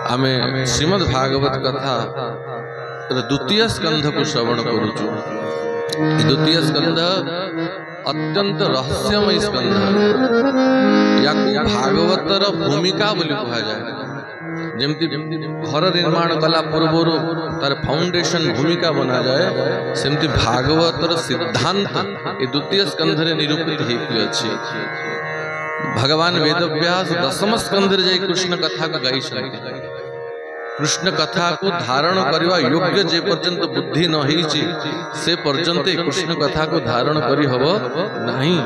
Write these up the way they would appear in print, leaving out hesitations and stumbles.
आमे श्रीमद् भागवत कथा द्वितीय स्कंध को श्रवण करुचु। द्वितीय स्कंध अत्यंत रहस्यमय स्कंध या भागवतर भूमिका बोली कहा जाए। जमती घर निर्माण कला पूर्वर तार फाउंडेशन भूमिका बना जाए सेमती भागवतर सिद्धांत ए द्वितीय स्कंध रे निरूपित होती अछि। भगवान वेदव्यास दशम स्कंध रे जाई कृष्ण कथा को गाई छथि। कृष्ण कथा को धारण करवा योग्य जे पर्यंत बुद्धि न होईछि से पर्यंत कृष्ण कथा को धारण करी हबो नहीं।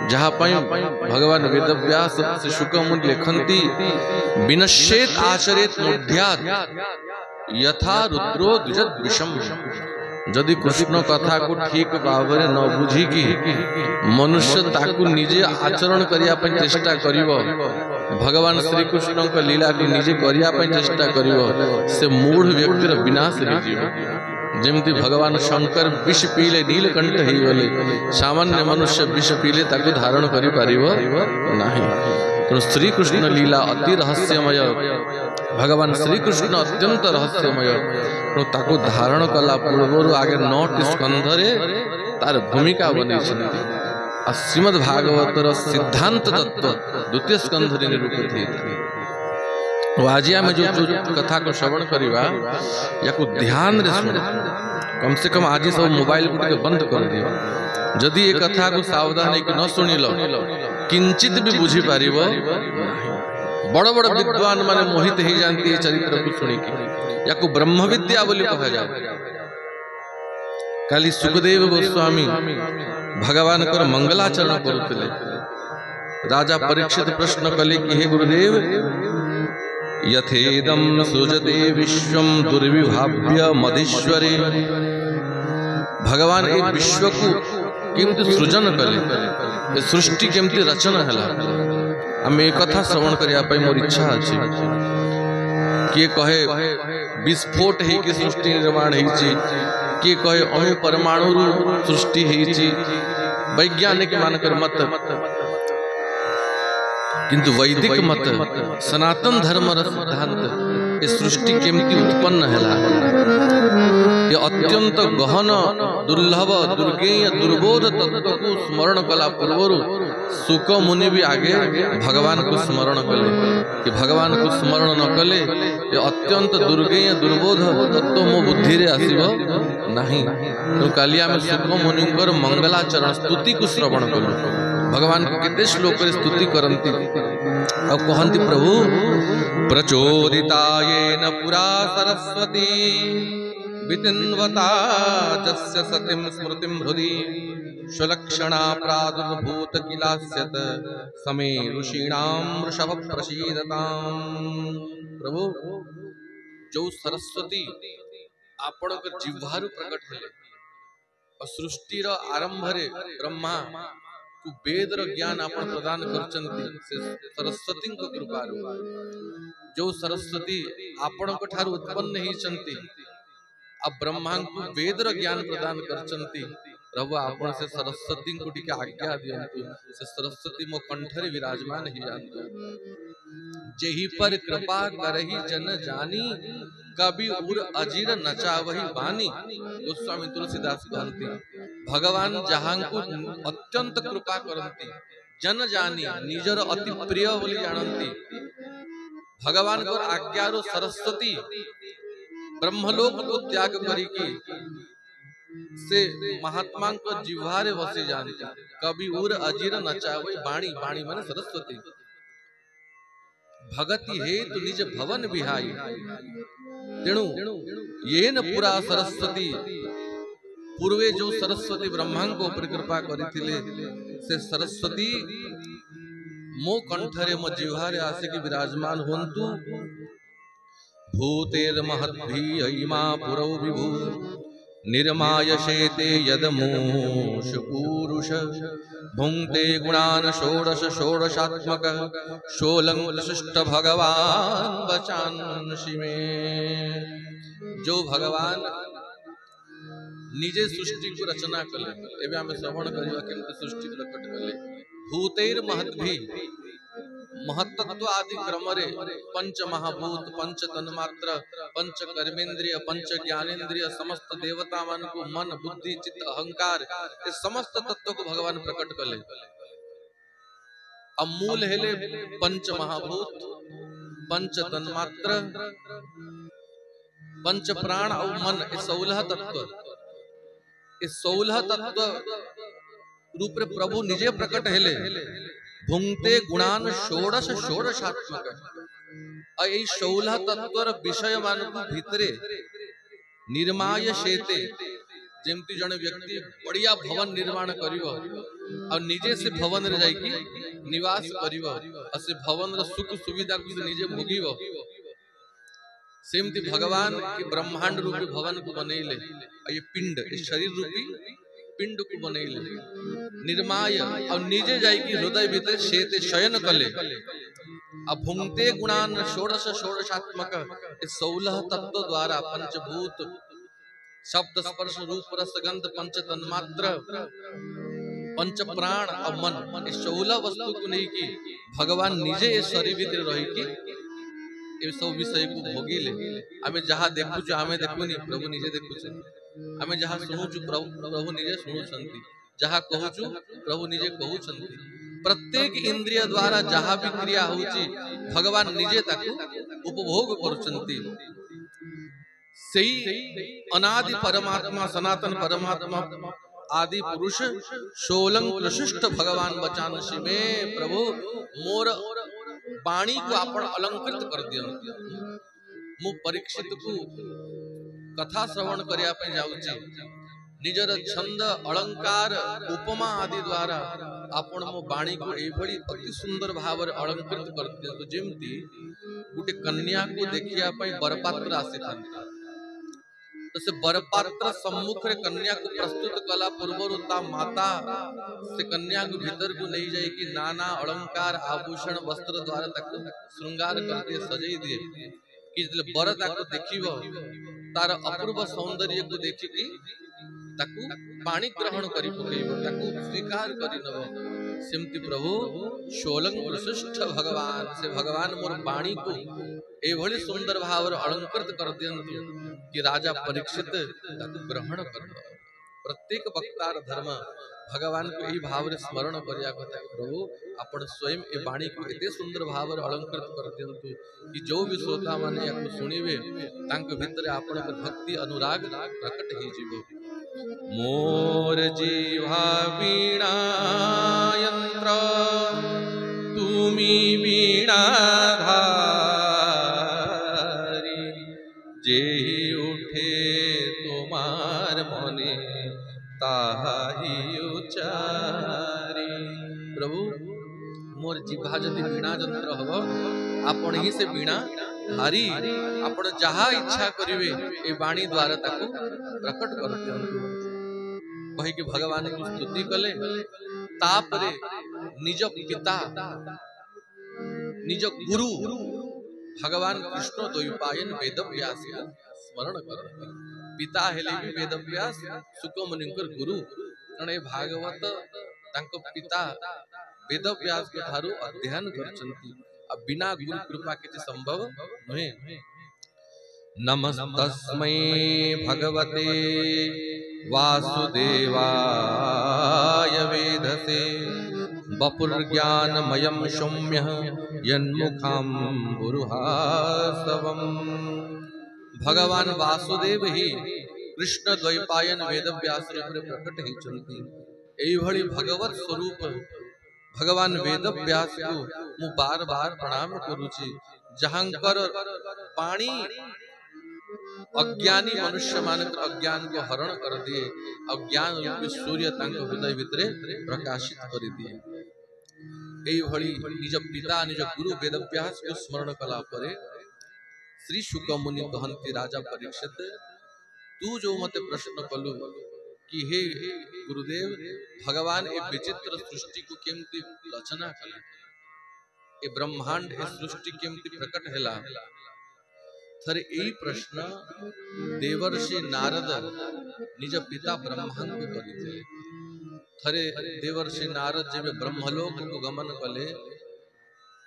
जहाँ भगवान वेदव्यास से शुकमुनि लिखन्ति विनश्येत आचरेत मूढ़्यात् यथा रुद्रो द्विजत विषम। जदि कृष्ण कथा को ठीक भाव में न बुझिकी मनुष्य ताकू निजे आचरण करिया पई चेष्टा करिवो, भगवान श्री कृष्ण को लीला को निजे करिया पई चेष्टा करिवो, से मूढ़ व्यक्तिर विनाश होइजिवो। जेमती भगवान शंकर विष पीले नीलकंठ ही गले, सामान्य मनुष्य विष पीले ताकू धारण करि पारिबो नाही। तो श्री कृष्ण लीला अति रहस्यमय, भगवान श्री कृष्ण अत्यंत रहस्यमय। तो ताकू धारण कला पूर्वर आगे 9 स्कंध रे तार भूमिका बनी छथि। श्रीमद् भागवतर सिद्धांत तत्व द्वितीय स्कंध रे निरूपित है। आज आम जो कथा को श्रवण करवा या को ध्यान रे सुन, कम से कम आज सब मोबाइल को बंद कर दियो। जदि ये कथा को सावधान है कि न सुनिल किंचित भी बुझी पारिबो नहीं। बड़ बड़ विद्वान माने मोहित ही जानती है चरित्र को सुनी कि या को ब्रह्म विद्या बोली कहा जाए। काली सुखदेव गोस्वामी भगवान कर मंगलाचरण करुतिले। राजा परीक्षित प्रश्न कले कि हे गुरुदेव, यथेदम सृजते विश्वम दुर्विभाव्य मधीश्वरे। भगवान ए विश्व को केमती सृजन कले, सृष्टि केमती रचना हला। आम एक कथा श्रवण करिया पई मोर इच्छा अछि। किए कहे विस्फोट है कि सृष्टि निर्माण है, किए कहे अणु परमाणु सृष्टि है, वैज्ञानिक मानकर मत। किंतु वैदिक मत सनातन धर्म सिद्धांत ये सृष्टि केमती उत्पन्न हैला, ये अत्यंत गहन दुर्लभ दुर्गेय दुर्बोध तत्व को स्मरण कला पूर्वर सुक मुनि भी आगे भगवान को स्मरण कले कि भगवान को स्मरण न कले ये अत्यंत दुर्गेय दुर्बोध तत्व मो बुद्धि रे आसीबो नहीं। तो कालिया में सुक मुनि मंगलाचरण स्तुति को श्रवण कलु। भगवान को केते श्लोक रे स्तुति करंती और कहंती, प्रभु प्रचोदितायेन पुरा सरस्वती वितिन्वता जस्य सतिं स्मृतिं हृदि स्वलक्षणा प्रादुर्भूत किलास्यत समे ऋषीणां ऋषभ प्रसीदताम्। प्रभु जो सरस्वती आपण के जिह्वारु प्रकट हेले और सृष्टि रो आरंभ रे ब्रह्मा को वेदर ज्ञान आपण प्रदान करचंती से सरस्वती को कृपारु। जो सरस्वती आपण को ठार उत्पन्न ही चंती अब ब्रह्मा को वेदर ज्ञान प्रदान करचंती। प्रभु आपण से सरस्वती को टिके आज्ञा दियंतु, से सरस्वती मो कंठरे विराजमान ही जानतु। जेहि पर कृपा करहि जन जानी, कवि उर अजीर नचावहि बानी। गोस्वामी तुलसीदास कहंती, भगवान जहां को अत्यंत कृपा करंती, जन जानी निजर अति प्रिय बोली जानंती। भगवान को आज्ञारो सरस्वती ब्रह्मलोक को त्याग करिकी से महात्मा को जिह्वारे बसी जानती। कवि उर अजीर नचावहि बाणी, बाणी माने सरस्वती। भगति हेतु निज भवन बिहाई, तेणु येन पुरा सरस्वती। पूर्वे जो सरस्वती ब्रह्मा को ऊपर कृपा करिथिले से सरस्वती मो कंठरे मो जिह्वारे आसिकी विराजमान होंतु। भूतेर महद्भी अयिमा पुरौ विभू निर्मायशेते यदमूष पूरुष भुंक्ते गुणान षोडश षोडशात्मक शोलं शिष्ट भगवान बचांसि में। जो भगवान निजे सृष्टि को रचना कले, एबे आमे श्रवण करिवा केमते सृष्टि प्रकट कले। भूतेर महद्भी, महत्त्व आदि क्रम रे पंच महाभूत पंच तन्मात्र पंच कर्मेंद्रिय पंच ज्ञानेन्द्रिय समस्त देवता मान को मन बुद्धि चित्त अहंकार ये समस्त तत्व को भगवान प्रकट कले। अमूल हेले पंच महाभूत पंच तन्मात्र पंच प्राण और मन ये 16 तत्व, ये 16 तत्व रूप रे प्रभु निजे प्रकट हेले। भुंगते गुणान षोडश षोडशात्मक और 16 तत्वर विषय मान भितरे निर्माय शेते जेमती जने व्यक्ति बढ़िया भवन निर्माण करिवो और निजे से भवन रे जाई निवास करिवो और से भवन रो सुख सुविधा को से निजे भोगिवो। सेमती भगवान के ब्रह्मांड रूपी भवन को बनैले ये पिंड इस शरीर रूपी पिंड को बनैले निर्माय और निजे जाई की हृदय भीतर शेते शयन कले। अब भुंगते गुणान षोडश षोडशात्मक 16 तत्व द्वारा पंचभूत शब्द स्पर्श रूप रस गंध पंच तन्मात्र पंच प्राण और मन इस 16 वस्तु को नहीं की भगवान निजे इस शरीर भीतर रही की ये सब विषय को भोगिले। आमे जहाँ देखुछु आमे देखुनी प्रभु निजे देखुछे, आमे जहाँ सुनुछु प्रभु निजे सुनुछंती, जहाँ कहूछु प्रभु निजे कहूछंती। प्रत्येक इंद्रिय द्वारा जहाँ भी क्रिया होची भगवान निजे ताकू उपभोग करुछंती। सेई अनादि परमात्मा सनातन परमात्मा आदि पुरुष सोलंग प्रशिष्ट भगवान बचानसी में प्रभु मोर वाणी को आपण अलंकृत कर दिया। मु परीक्षित को कथा श्रवण करिया पे जाउची निजर छंद अलंकार उपमा आदि द्वारा आपण मो वाणी को एभली अति सुंदर भाव रे अलंकृत कर दिया। तो जेमती गुटे कन्या को देखिया पे बरपात्र आसीथांती तो से बरपात्र सम्मुख रे कन्या को प्रस्तुत कला पूर्व ता माता से कन्या को भीतर को नहीं जाए कि नाना अलंकार आभूषण वस्त्र द्वारा तक श्रृंगार कर दिए सजाई दिए कि बर ताको देखिबो तार अपूर्व सौंदर्य को देखिकी ताकू पाणी ग्रहण करी पकेइबो ताकू स्वीकार करी नबो। सिमति प्रभु सोलंग प्रशिष्ट भगवान से भगवान मोर वाणी को एभली सुंदर भाव रे अलंकृत कर दियंतु कि राजा परीक्षित ताकू ग्रहण करबो। प्रत्येक वक्तार धर्म भगवान को यही भाव रे स्मरण करिया कथा प्रभु आपण स्वयं ए वाणी को एते सुंदर भाव रे अलंकृत कर दियंतु कि जो भी श्रोता माने याको सुनिबे तांक भितर आपण को भक्ति अनुराग प्रकट ही जीवो। मोर जीवा वीणा यंत्र तुमी वीणा धारी जेहि उठे तुम्हार मने ताहि उचारी। प्रभु मोर जिह्वा जदि वीणा यंत्र हबो आपण ही से वीणा धारी आपण जहा इच्छा करिवे ए वाणी द्वारा ताकू प्रकट कर दियंतु कहि कि भगवान की स्तुति कले। तापरे निज पिता निज गुरु भगवान कृष्ण द्वैपायन वेदव्यास स्मरण करते। पिता हेले भी वेदव्यास सुकमुनिकर गुरु कारण ए भागवत तांको पिता वेदव्यास के ठारू अध्ययन करचंती अब बिना गुरु कृपा के संभव नहीं। नमस्तस्मै भगवते वासुदेवाय वेधसे वपुर्ज्ञानमयं सौम्यः यन्मुखाम्बुरुहासवम्। भगवान वासुदेव ही कृष्ण द्वैपायन वेदव्यास रूप रे प्रकट ही चलती एई भली भगवत स्वरूप भगवान वेदव्यास को मु बार बार प्रणाम करूची जहांकर पानी अज्ञानी मनुष्य मानक अज्ञान को हरण कर दिए अज्ञान रूपी सूर्य तांको हृदय भितरे प्रकाशित कर दिए। एई भली निज पिता निज गुरु वेदव्यास को स्मरण कला परे श्री शुक मुनि कहंती राजा परीक्षित तू जो मते प्रश्न कलु कि हे गुरुदेव भगवान ए विचित्र सृष्टि को केमती रचना कले ए ब्रह्मांड ए सृष्टि केमती प्रकट हैला थरे एई प्रश्न देवर्षि नारद निज पिता ब्रह्मा को करिथिले। थरे देवर्षि नारद जेबे ब्रह्मलोक को गमन कले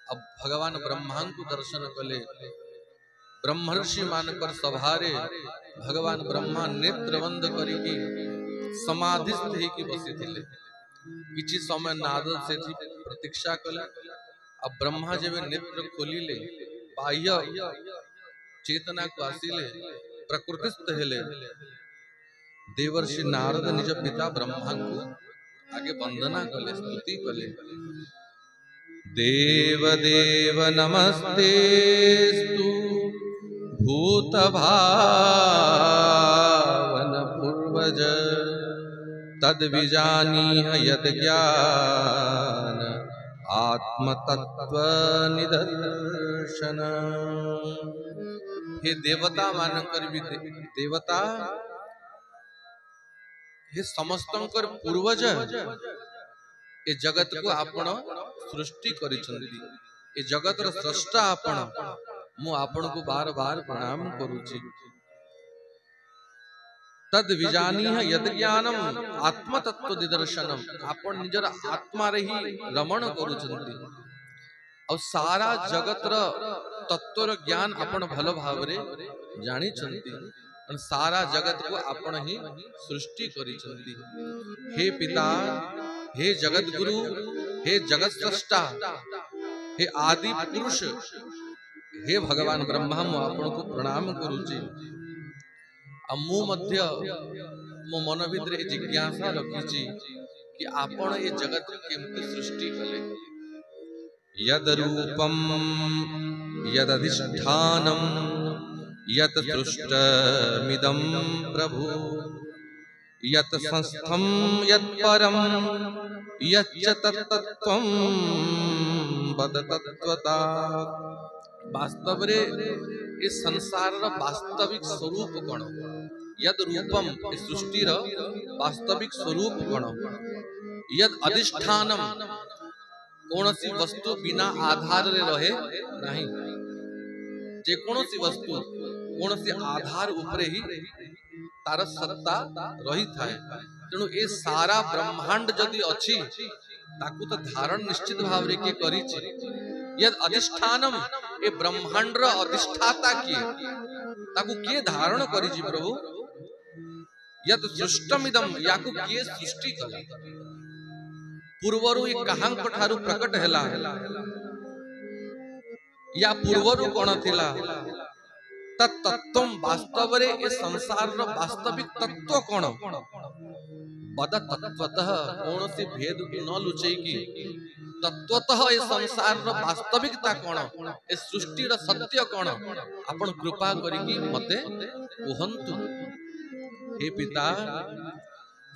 अब भगवान ब्रह्मा को दर्शन कले ब्रह्मर्षि मानकर सभारे भगवान ब्रह्मा नेत्र बंद करिकी समाधिस्थ होकर बसी थिले। किछि समय नारद से प्रतीक्षा कले। अब ब्रह्मा जब नेत्र खोलिले बाह्य चेतना को आसिले प्रकृतिस्थ हेले देवर्षि नारद निज पिता ब्रह्मा को आगे वंदना कले स्तुति कले। देव देव नमस्तेस्तु भूत भावन पूर्वज तद विजानीह यद ज्ञान आत्म तत्व निदर्शन। हे देवता मानकर भी देवता हे समस्तंकर पूर्वज ए जगत को आपण सृष्टि करिसंती। ए जगत रो स्रष्टा आपण मु आपण को बार बार प्रणाम करूची। तद विजानीह यद ज्ञानम आत्म तत्व निदर्शनम आपण निजर आत्मा रे ही रमण करूचंती और सारा जगत रो तत्व रो ज्ञान आपण भल भाव रे जानि चंती और सारा जगत को आपण ही सृष्टि करिसंती। हे पिता हे जगत गुरु हे जगत स्रष्टा हे आदि पुरुष हे भगवान ब्रह्मा मु आपण को प्रणाम करूची। मु मध्य मो मन भितर जिज्ञासा रखीची कि आपण ये जगत को केमती सृष्टि कले। यद रूपम यद अधिष्ठानम यत सृष्टमिदं प्रभु यत संस्थम यत परम यच्च तत्तत्वं वद तत्वता। वास्तव रे इस संसार रा वास्तविक स्वरूप कोन यद रूपम इस सृष्टि रा वास्तविक स्वरूप कोन यद अधिष्ठानम कोनसी वस्तु बिना आधार रे रहे नहीं। जे कोनसी वस्तु कोनसी आधार ऊपरे ही तार सत्ता रही थाए। तेणु ए सारा ब्रह्मांड जदि अछि ताकू तो धारण निश्चित भाव रे के करिछि। यद अधिष्ठानम ए ब्रह्मांड रा अधिष्ठाता किए ताकू के धारण करिछि प्रभु। यद सृष्टमिदम याकू के सृष्टि कला पूर्वरु ए कहांक ठारू प्रकट हैला या पूर्वरु कोन थिला तत्तत्वम वास्तव रे ए संसार रो वास्तविक तत्व कोन बद तत्वतः कोनोसी भेद न लुचई की तत्वतः ए संसार रो वास्तविकता कोन ए सृष्टि रो सत्य कोन आपण कृपा करिकी मते कहंतु। हे पिता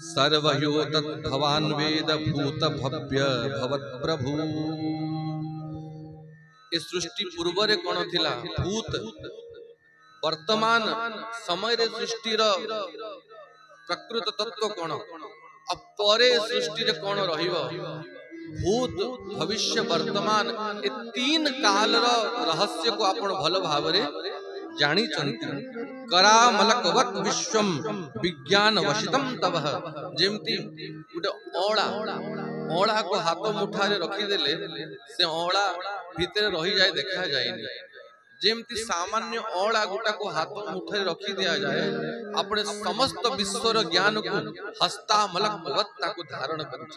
सर्वयो तत् भवान वेद भूत भव्य भवत् प्रभु। ए सृष्टि पूर्व रे कोन थिला भूत वर्तमान समय रे सृष्टि रो प्रकृत तत्व कोन अपरे सृष्टि रे कोन रहिबो। भूत भविष्य वर्तमान ए तीन काल रो रहस्य को आपण भल भाव रे जानि चंती। करामलकवत विश्वम विज्ञान वशितम तवह। जेमती गुटे ओळा को हाथ मुठा रे रखी देले से ओळा भीतर रही जाए देखा जाएनी। जेमती सामान्य ओळा गुटा को हाथ मुठा रे रखी दिया जाए अपने समस्त विश्व रो ज्ञान को हस्तामलकवत को धारण करिछ।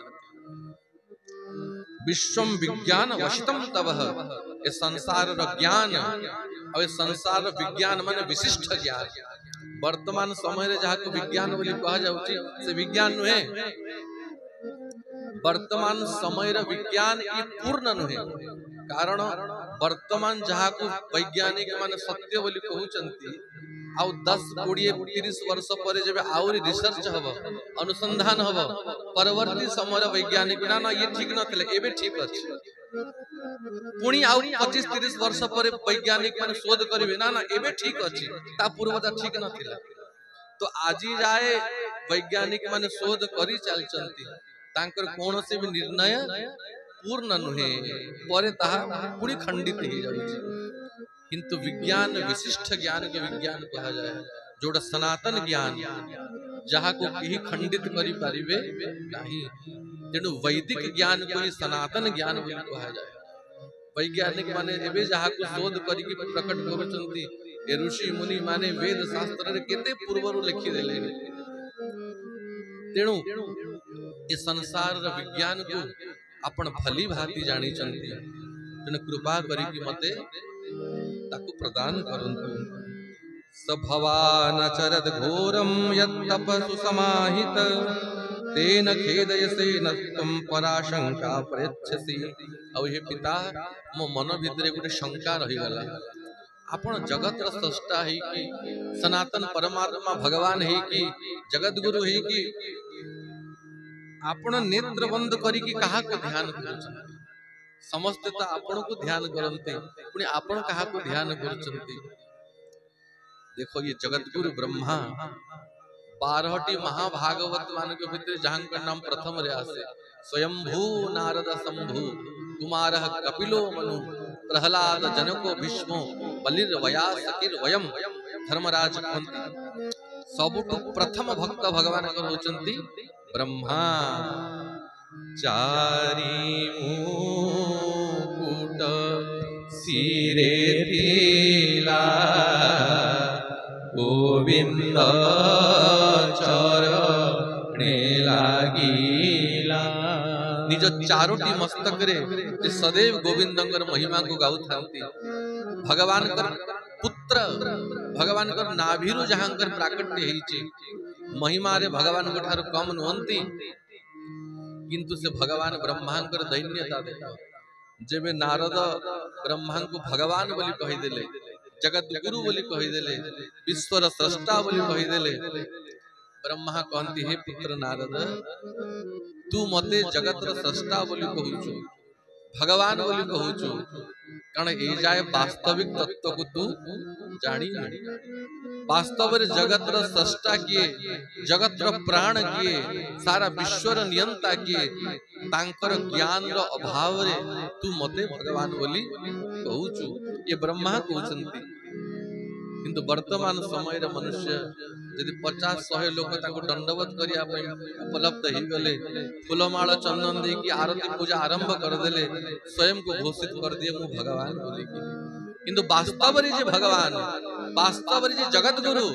विश्वम विज्ञान वशितम तवह ए संसार रो ज्ञान और संसार विज्ञान माने विशिष्ट ज्ञान। वर्तमान समय रे जहा को विज्ञान बोली कहा जाउची से विज्ञान नुहे। वर्तमान समय रे विज्ञान ई पूर्ण नुहे कारण वर्तमान जहा को वैज्ञानिक माने सत्य बोली कहउचंती आउ 10 20 30 वर्ष पर जब आउरी रिसर्च हबो अनुसंधान हबो परवर्ती समय वैज्ञानिक ना ये ठीक नथिले एबे ठीक अछि पुणी आउ 25 30 वर्ष पर वैज्ञानिक माने शोध करिवे ना एबे ठीक अछि ता पूर्वता ठीक नथिला। तो आजी जाए वैज्ञानिक माने शोध करी चलचंती तांकर कोनोसे भी निर्णय पूर्ण नुहे परे ताहा पुणी खंडित हो जाउछि। किंतु विज्ञान विशिष्ट ज्ञान के विज्ञान कहा जाए जोड़ा सनातन ज्ञान जहाँ को केही खंडित करि पारिबे नहीं। तेणु वैदिक ज्ञान को ही सनातन ज्ञान बोली कहा जाए। वैज्ञानिक माने एबे जहा को शोध करी कि प्रकट करूचंती ए ऋषि मुनि माने वेद शास्त्र रे केते पूर्वरु लिखि देले तेणु ए संसार रे विज्ञान को आपण भली भांति जानी चंती तेणु कृपा करी कि मते ताकु प्रदान करंतु स भवान चरद घोरम यत्तपसु समाहित तेन खेदयसे न तुम पराशंका परेच्छसि। अब हे पिता मो मन भितरे गोटे शंका रही गला आपण जगत र स्रष्टा है कि सनातन परमात्मा भगवान है कि जगत गुरु है कि आपण नेत्र बंद करी कि कहा को ध्यान करूछन समस्त तो आपण को ध्यान करते पुणी आपण कहा को ध्यान करूछंती। देखो ये जगत गुरु ब्रह्मा 12टी महाभागवत मान के भितर जहां का नाम प्रथम रे आसे स्वयंभू नारद शंभु कुमार कपिलो मनु प्रहलाद जनको भीष्मो बलिर व्यास किर वयम धर्मराज कहंती सबुठु प्रथम भक्त भगवान को होचंती ब्रह्मा चारि मुकुट सिरे थिला गोविंद चरणे लागिला निज चारोटी मस्तक रे जे सदैव गोविंदंगर महिमा को गाउ थांती भगवान कर पुत्र भगवान कर नाभिरु जहांकर प्राकट्य हेछि महिमा रे भगवान को ठार कम नहंती किंतु से भगवान ब्रह्मांकर दैन्यता देखो जेबे नारद ब्रह्मा को भगवान बोली कहि देले जगत गुरु बोली कहि देले विश्वर स्रष्टा बोली कहि देले ब्रह्मा कहंती हे पुत्र नारद तू मते जगत र स्रष्टा बोली कहूछु भगवान बोली कहूछु कारण ए जाय वास्तविक तत्व को तू जानी नहीं वास्तव रे जगत र स्रष्टा किए जगत र प्राण किए सारा विश्व र नियंता किए तांकर ज्ञान र अभाव रे तू मते भगवान बोली कहूछु ये ब्रह्मा कहउछंती किंतु वर्तमान समय रे मनुष्य यदि 50-100 लोक ताको दंडवत करिया पय उपलब्ध ही गले फूलमाळ चंदन दे की आरती पूजा आरंभ कर देले स्वयं को घोषित कर दिए मु भगवान बोली की किंतु वास्तव रे जे भगवान वास्तव रे जे जगत गुरु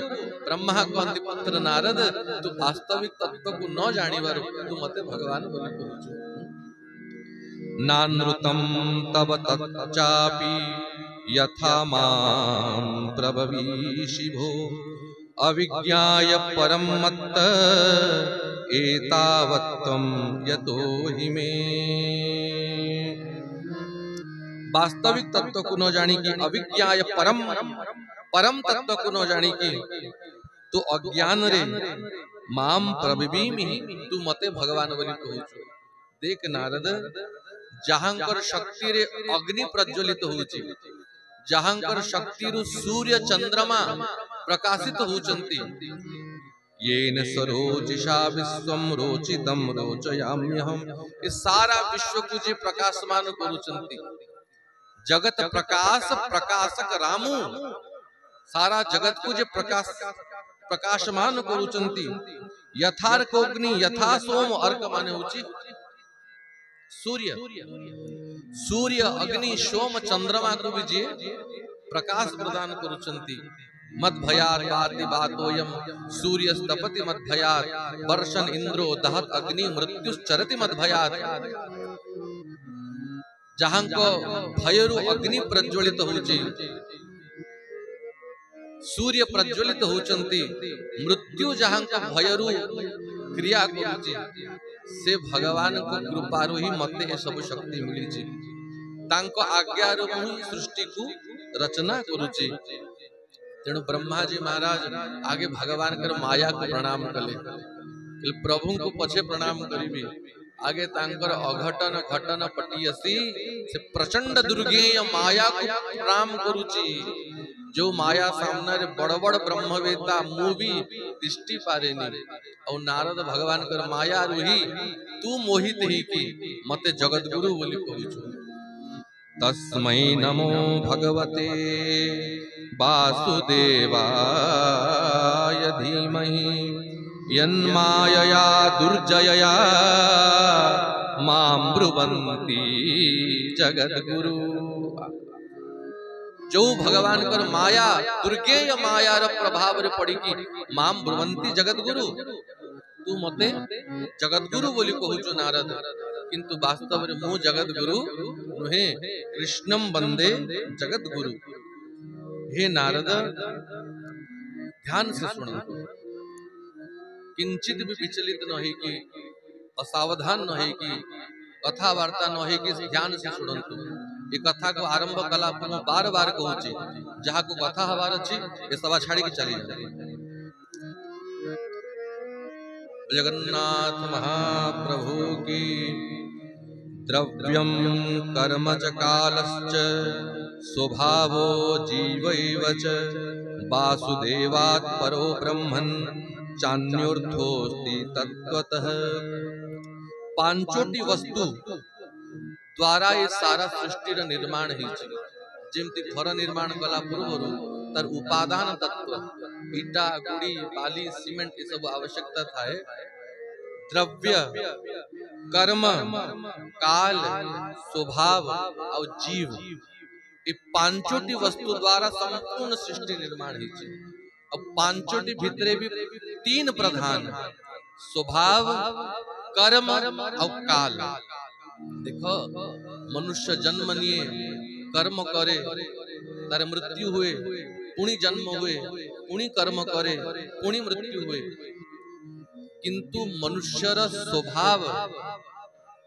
ब्रह्मा कहंती पुत्र नारद तू वास्तविक तत्व को न जानिबार तू मते भगवान बोली कहूछु नानृतम तव तच्चापि यथा मां प्रभवीषि भो अविज्ञाय परम मत्त एतावत्त्वं यतो हि मे। वास्तविक तत्व को न जानी कि अविज्ञाय परम परम तत्व को न जानी कि तू अज्ञान रे माम प्रभवीमि तू मते भगवान बोली कहूछु। देख नारद जहांकर शक्ति रे अग्नि प्रज्वलित होउछि जहांकर शक्ति रु सूर्य चंद्रमा प्रकाशित होचंती येन सरोजिषा विश्वम रोचितम रोचयाम्यहम ये सारा विश्व को जे प्रकाशमान करूचंती जगत प्रकाश प्रकाशक रामू सारा जगत को जे प्रकाशमान करूचंती यथार्क अग्नि यथा सोम अर्क माने होछि सूर्य सूर्य अग्नि सोम चंद्रमा को भी जे प्रकाश प्रदान करूचंती मद भयात बाति बातोयम सूर्य स्तपति मद भयात वर्षन इंद्रो दहत अग्नि मृत्युश्चरति मद भयात जहां को भयरु अग्नि प्रज्वलित होछि सूर्य प्रज्वलित होचंती मृत्यु जहां का भयरु क्रिया करूछि से भगवान को कृपारु ही मते ए सब शक्ति मिली छी तांको आज्ञा रो ही सृष्टि को रचना करूची तेणु ब्रह्मा जी महाराज आगे भगवान कर माया को प्रणाम कले प्रभु को पछे प्रणाम करिबी आगे तांकर अघटन घटन पटियसी से प्रचंड दुर्गेय माया को प्रणाम करूची जो माया सामने रे बड़ बड़ ब्रह्मवेत्ता मुवी दृष्टि पारेनी और नारद भगवान कर माया रुही तू मोहित ही की मते जगत गुरु बोली कहूछु तस्मै नमो भगवते वासुदेवाय धीमहि यन्मायया दुर्जयया मां ब्रुवन्ति जगद्गुरु जो भगवान कर माया दुर्गेय मायार प्रभाव रे पड़ी कि माम ब्रुवंती जगत गुरु तू मते जगत गुरु बोली कहूचु नारद किंतु वास्तव रे मु जगत गुरु नुहे कृष्णम वंदे जगत गुरु। हे नारद ध्यान से सुनो किंचित भी विचलित न है कि असावधान न है कि कथावार्ता न है कि ध्यान से सुनंतु ये कथा को आरंभ कला बार बार कहूची जहाँ को कथा हबार अच्छी ये सभा छाड़ी की चली जाए। जगन्नाथ महाप्रभु की द्रव्यम कर्मच कालश्च स्वभावो जीवैव च वासुदेवात् परो ब्रह्मन् चान्योर्थोस्ति तत्त्वतः। पांचोटी वस्तु द्वारा ये सारा सृष्टि निर्माण जमती घर निर्माण कला पूर्व तार उपादान तत्व ईटा गुड़ी बाली सीमेंट ये सब आवश्यकता थाए। द्रव्य कर्म काल स्वभाव और जीव ये पांचोटी वस्तु द्वारा संपूर्ण सृष्टि निर्माण अब पांचोटी भितरे भी तीन प्रधान स्वभाव कर्म और काल। देखो मनुष्य जन्म लिए कर्म करे तारे मृत्यु हुए पुणी जन्म हुए पुणी कर्म करे पुणी मृत्यु हुए किंतु मनुष्यर स्वभाव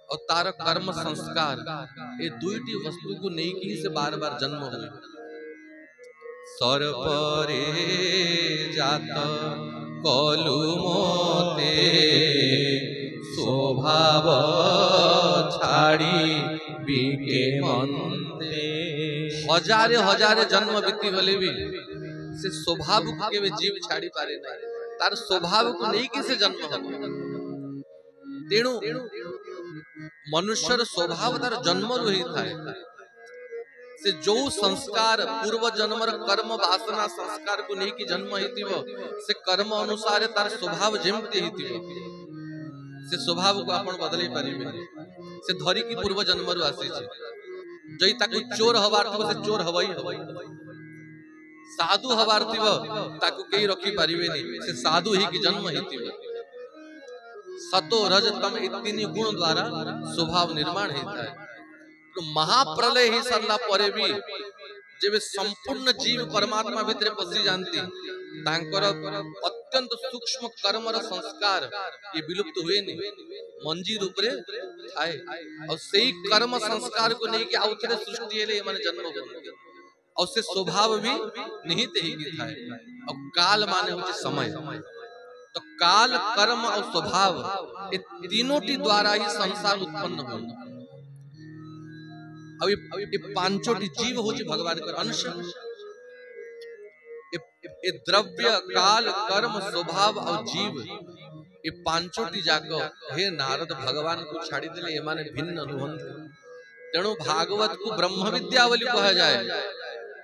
और तार कर्म संस्कार ये दुईटी वस्तु को नहीं से बार बार जन्म हुए। सरपरे जात कलु मोते स्वभाव छाड़ी बिके मंदे। हजारे हजारे जन्म बीती गले भी से स्वभाव के जीव छाड़ी पारे नहीं तार स्वभाव को नहीं कि से जन्म हो तेणु मनुष्यर स्वभाव तार जन्म रही थाए से जो संस्कार पूर्व जन्मर कर्म वासना संस्कार को नहीं कि जन्म हितिबो से कर्म अनुसार तार स्वभाव जेमते हितिबो से स्वभाव को आपण बदलै परिबे से धरी की पूर्व जन्मरु आसी छै जई ताकू चोर हबार थिबो से चोर हवई हवई साधु हबार थिबो ताकू केई रखी परिबे नहीं से साधु ही की जन्म हितिबो। सतो रज तम इतनी गुण द्वारा स्वभाव निर्माण होता है। तो महाप्रलय ही सरला परे भी जब संपूर्ण जीव परमात्मा भितर पसी जानती तांकर अत्यंत सूक्ष्म कर्मर संस्कार ये विलुप्त हुए नहीं मंजी रूप रे थाए और सेही कर्म संस्कार को नहीं कि आउथरे सृष्टि हेले माने जन्म होते और से स्वभाव भी निहित ही की थाए। और काल माने होचे समय तो काल कर्म और स्वभाव ये तीनों टी द्वारा ही संसार उत्पन्न हो। अब ये पांचोटी जीव हो भगवान का अंश ये द्रव्य काल कर्म स्वभाव और जीव ये पांचोटी जाको हे नारद भगवान को छाड़ी देले ये माने भिन्न अनुबंध तेणु भागवत को ब्रह्म विद्यावली कहा जाए।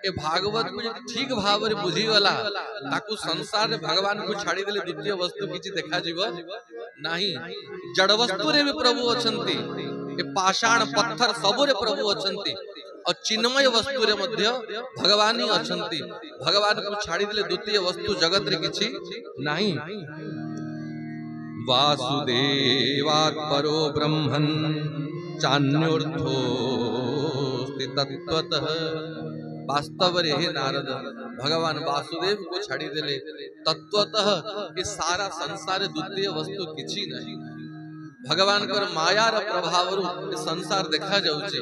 ए भागवत को ठीक भाव रे बुझी गला ताकू संसार रे भगवान को छाड़ी देले द्वितीय वस्तु किछि देखा जीव नाही। जड़ वस्तु रे भी प्रभु अछंती ए पाषाण पत्थर सब रे प्रभु अछंती और चिन्मय वस्तु रे मध्य भगवान ही अछंती। भगवान को छाड़ी देले द्वितीय वस्तु जगत रे किछि नाही। वासुदेवात् परो ब्रह्मन् चान्योर्थोस्ति तत्त्वतः। वास्तव रे हे नारद भगवान वासुदेव को छाड़ी देले तत्वतः ये सारा संसार द्वितीय वस्तु किछि नहीं। भगवान कर माया रा प्रभाव रु संसार देखा जाउछि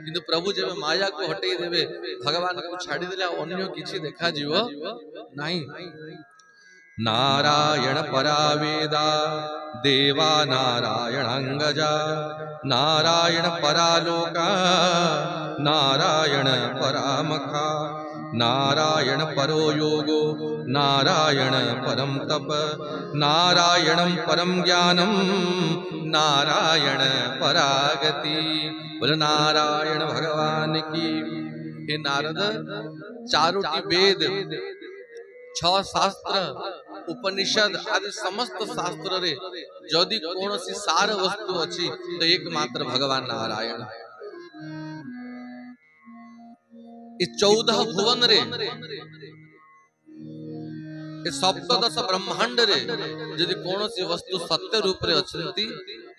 किंतु प्रभु जब माया को हटेई देबे भगवान को छाड़ी देले अन्य किछि देखा जीव नहीं। नारायण परावेदा देवा नारायणांगजा नारायण परालोका नारायण परामखा नारायण परो योगो नारायण परम तप नारायणं परम ज्ञानम नारायण परागति। बोल नारायण भगवान की। हे नारद चारोटी वेद 6 शास्त्र उपनिषद आदि समस्त शास्त्र रे जदि कोनोसी सार वस्तु अछि तो एकमात्र भगवान नारायण। 14 भुवन रे सप्तदश ब्रह्मांड रे यदि कौन सी वस्तु सत्य रूप रे अछंती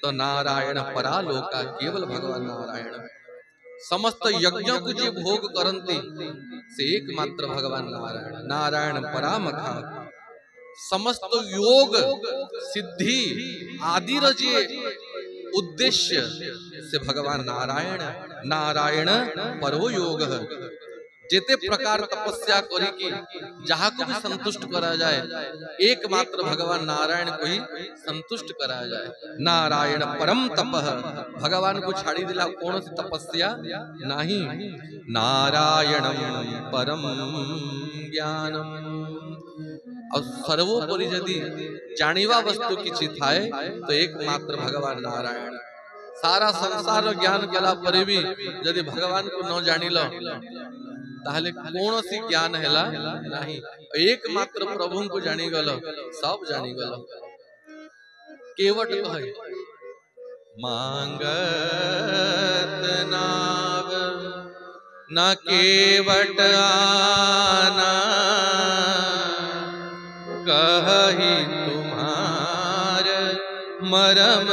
तो नारायण परालोका केवल भगवान नारायण। समस्त यज्ञ को जे भोग करंती से एकमात्र भगवान नारायण। नारायण परामखा समस्त योग सिद्धि आदि जे उद्देश्य से भगवान नारायण। नारायण परो योग जेते प्रकार तपस्या करी की जहाँ को भी संतुष्ट करा जाए एकमात्र भगवान नारायण को ही संतुष्ट करा जाए। नारायण परम तपः भगवान को छाड़ी दिला कौन सी तपस्या नहीं। नारायणम परम ज्ञानम और सर्वोपरि यदि जानिवा वस्तु किछि थाए तो एकमात्र भगवान नारायण। सारा संसार ज्ञान कला पर भी यदि भगवान को न जानिल ताहले कौन सी ज्ञान हैला नहीं। एकमात्र प्रभु को जानी गल सब जानी गल। केवट कहे मांगत नाव न केवट आना कहि तुम्हार मरम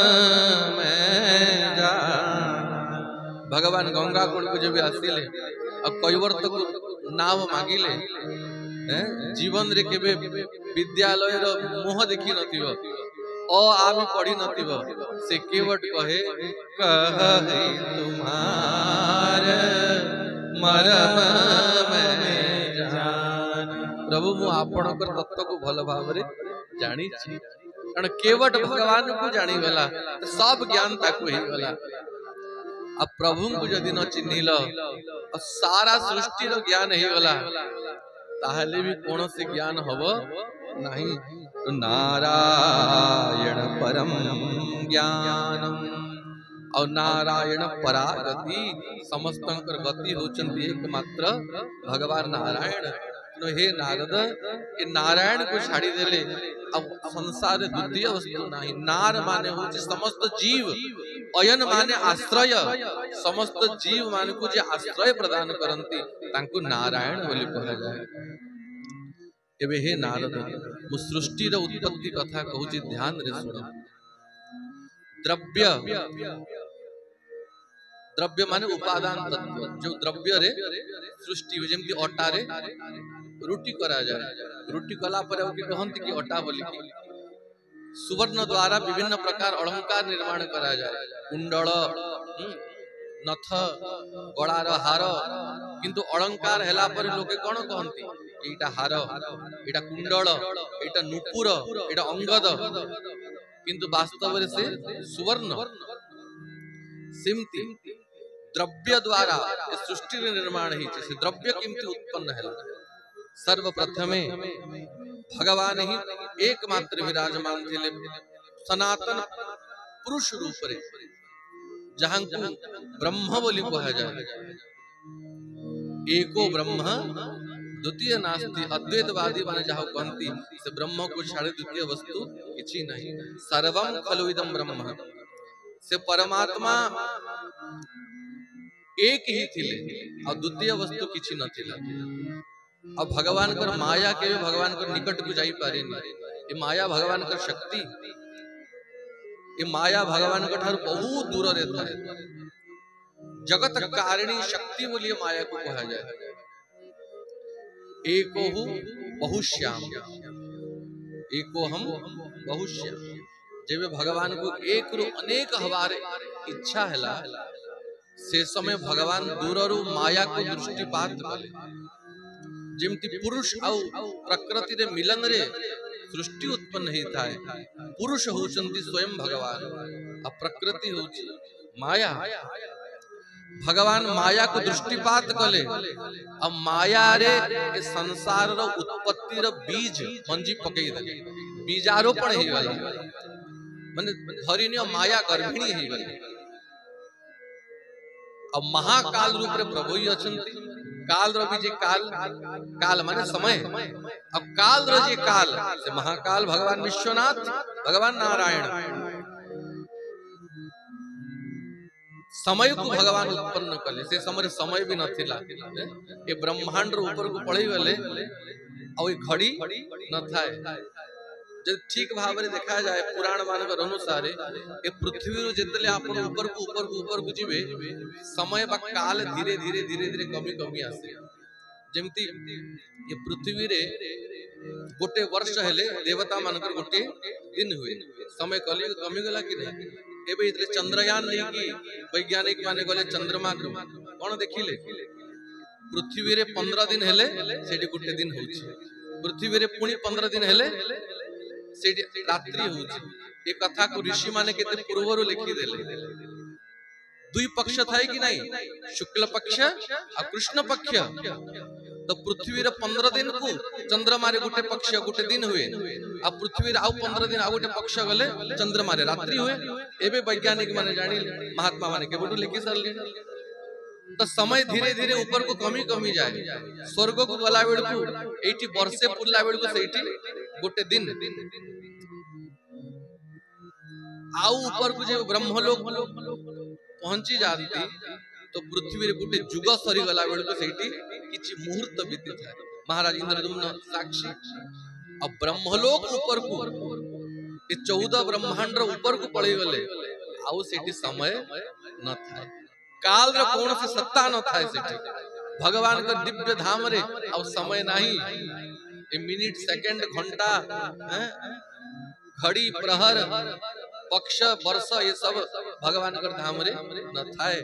में जाना। भगवान गंगा कुंड को जब आसिले अब कई वर्ष तक नाव मांगिले जीवन रे केबे विद्यालय रो मुह देखी नथिबो ओ आमी पढ़ी नथिबो से केवट कहे कहि तुम्हार मरम में जान। प्रभु मु आपणकर तत्व को भल भाव रे जानी छी कारण केवट भगवान को जानी गला तो सब ज्ञान ताको ही गला। अब प्रभु को यदि न चिन्हिल और सारा सृष्टि रो ज्ञान ही गला ताहले भी कौन से ज्ञान हब नहीं। तो नारायण परम ज्ञानम और नारायण परागति समस्तंकर गति होचंती एकमात्र भगवान नारायण। तो हे नारद ये नारायण को छाड़ी देले अब संसार द्वितीय वस्तु नहीं। नार माने होची समस्त जीव अयन माने आश्रय समस्त जीव मान को जे आश्रय प्रदान करंती तांको नारायण बोली कहा जाए। एबे हे नारद मु सृष्टि रो उत्पत्ति कथा कहूची ध्यान रे सुनो। द्रव्य द्रव्य माने उपादान तत्व जो द्रव्य रे सृष्टि हो जेमति अटा रे रोटी करा जाए रोटी कला पर के कहंती कि अटा बोली की सुवर्ण द्वारा विभिन्न प्रकार अलंकार निर्माण करा जाए कुंडल नथ गଳାर हार किंतु अलंकार हैला पर लोके कोन कहंती एटा हार एटा कुंडल एटा नुपुर एटा अंगद किंतु वास्तव रे से सुवर्ण। सिमति द्रव्य द्वारा सृष्टि निर्माण ही से द्रव्य किंतु उत्पन्न है। सर्वप्रथमे भगवान ही एकमात्र विराजमान थे सनातन पुरुष रूप रे जहां को ब्रह्म बोली कहा जाए। एको ब्रह्म द्वितीय नास्ति अद्वैतवादी माने जहां कहंती से ब्रह्म को छाड़े द्वितीय वस्तु किछि नहीं। सर्वम खलु इदं ब्रह्म से परमात्मा एक ही थिले और द्वितीय वस्तु किछि न थिला। अब भगवान कर माया के भगवान कर निकट को जाई पारे नहीं। ये माया भगवान कर शक्ति ये माया भगवान के ठार बहुत दूर रहता है। जगत कारिणी शक्ति बोलिए माया को कहा जाए। एको हूँ बहुश्याम एको हम बहुश्याम जब भगवान को एक रू अनेक हवारे इच्छा हैला से समय भगवान दूररू माया को दृष्टिपात कले। जिमती पुरुष आउ प्रकृति रे मिलन रे सृष्टि उत्पन्न ही थाए। पुरुष होचंती स्वयं भगवान आ प्रकृति होची माया। भगवान माया को दृष्टिपात कले अब माया रे संसार रो उत्पत्ति रो बीज मंजी पकई दे बीजारोपण ही गला माने धरिनी माया गर्भिणी ही गली। अब महाकाल रूप रे प्रभु ही अछंती। काल रो भी जे काल काल माने समय अब काल रो जे काल से महाकाल भगवान विश्वनाथ भगवान नारायण समय को भगवान उत्पन्न कले से समय समय भी नथिला ए ब्रह्मांड ऊपर को पड़े गले आ घड़ी न थाए जब ठीक भाव में देखा जाए पुराण मान अनुसार ए पृथ्वी जितने आप ऊपर को जीवे समय बा काल धीरे धीरे धीरे धीरे कमी कमी आसे जमती ये पृथ्वी रे गोटे वर्ष हेले देवता मानकर गोटे दिन हुए समय कली कमी गला कि नहीं एबे इतले चंद्रयान लेकी वैज्ञानिक माने गले चंद्रमा को कोन देखिले पृथ्वी रे 15 दिन हेले सेठी गोटे दिन होउची पृथ्वी रे पुणी 15 दिन हेले सेठी रात्रि होउची ए कथा को ऋषि माने केते पूर्वरु लिखि देले दुई पक्ष थाई कि नहीं शुक्ल पक्ष और कृष्ण पक्ष तो पृथ्वी रे 15 दिन को चंद्रमा रे गोटे पक्ष गोटे दिन हुए आ पृथ्वी रे आउ 15 दिन आ गोटे पक्ष गले चंद्रमा रे रात्रि हुए एबे वैज्ञानिक माने जानी महात्मा माने के बोटू लिखि सरले तो समय धीरे धीरे ऊपर को कमी कमी जाए स्वर्ग को गला बेड़ को एठी वर्षे पुरला बेड़ को सेठी गोटे दिन आउ ऊपर को जे ब्रह्मलोक पहुंची जाती तो पृथ्वी रे गोटे जुग सरी गला बेड़ को सेठी किछि मुहूर्त बीती था महाराज इंद्रदुम्न साक्षी अब ब्रह्मलोक ऊपर को ये 14 ब्रह्मांड ऊपर को पड़े गले आउ सेठी समय न था काल रे कौन से सत्ता न था सेठी भगवान का दिव्य धाम रे अब समय नहीं ए मिनट सेकंड घंटा घड़ी प्रहर पक्ष वर्ष ये सब भगवान कर धाम रे न थाए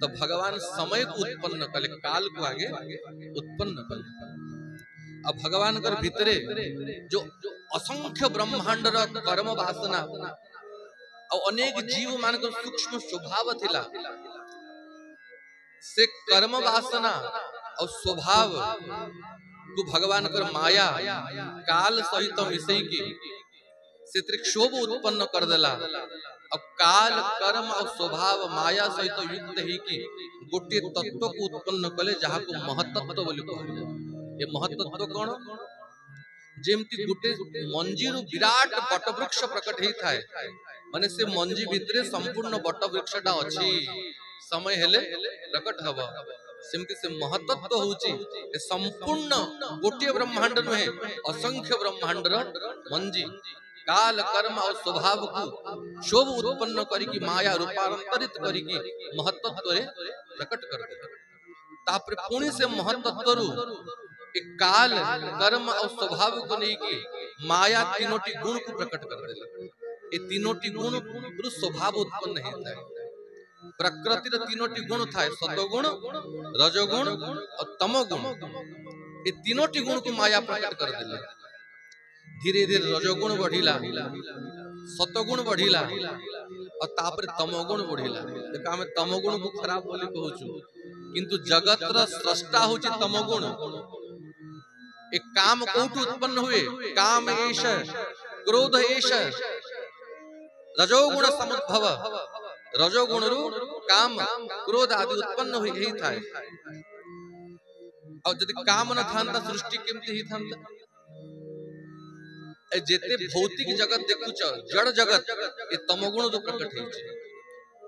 तो भगवान समय को उत्पन्न कले काल को आगे उत्पन्न कले अब भगवान कर भीतरे जो असंख्य ब्रह्मांड रा कर्म वासना और अनेक जीव मान कर सूक्ष्म स्वभाव थिला से कर्म वासना और स्वभाव को भगवान कर माया काल सहित मिसई की से त्रिक्षोभ उत्पन्न कर देला अब काल कर्म और स्वभाव माया सहित युक्त ही की गोटे तत्व को उत्पन्न कले जहा को महत्त्व बोली कहले ये महत्त्व कोन जेमती गोटे मंजी रु विराट बटवृक्ष प्रकट ही थाए माने से मंजी भितरे संपूर्ण बटवृक्षटा अछि समय हेले प्रकट हबो सेमती से महत्त्व होउची ए संपूर्ण गोटे ब्रह्मांड नहे असंख्य ब्रह्मांड र मंजी काल कर्म और स्वभाव को शोभ उत्पन्न करी की माया रूपांतरित करी की महत्त्व रे प्रकट कर दे तापर पुणी से महत्त्व रु एक काल कर्म और स्वभाव को नहीं की माया तीनोटी गुण को प्रकट कर दे ये तीनोटी गुण रु स्वभाव उत्पन्न हेता है प्रकृति रे तीनोटी गुण थाए सत्वगुण रजोगुण और तमोगुण ये तीनोटी गुण को माया प्रकट कर देले धीरे धीरे रजोगुण बढ़िला सतगुण बढ़िला और तापर तमोगुण बढ़िला देखा हमें तमोगुण को खराब बोली कहूछु किंतु जगत रा सृष्टा होची तमोगुण एक काम कोठु उत्पन्न हुए काम एष क्रोध एष रजोगुण समुद्भव रजोगुण रु काम क्रोध आदि उत्पन्न हुई ही थाए और यदि काम न थांता सृष्टि केमती ही थांता जेते भौतिक जगत देखुच जड़ जगत ये तमोगुण तो प्रकट है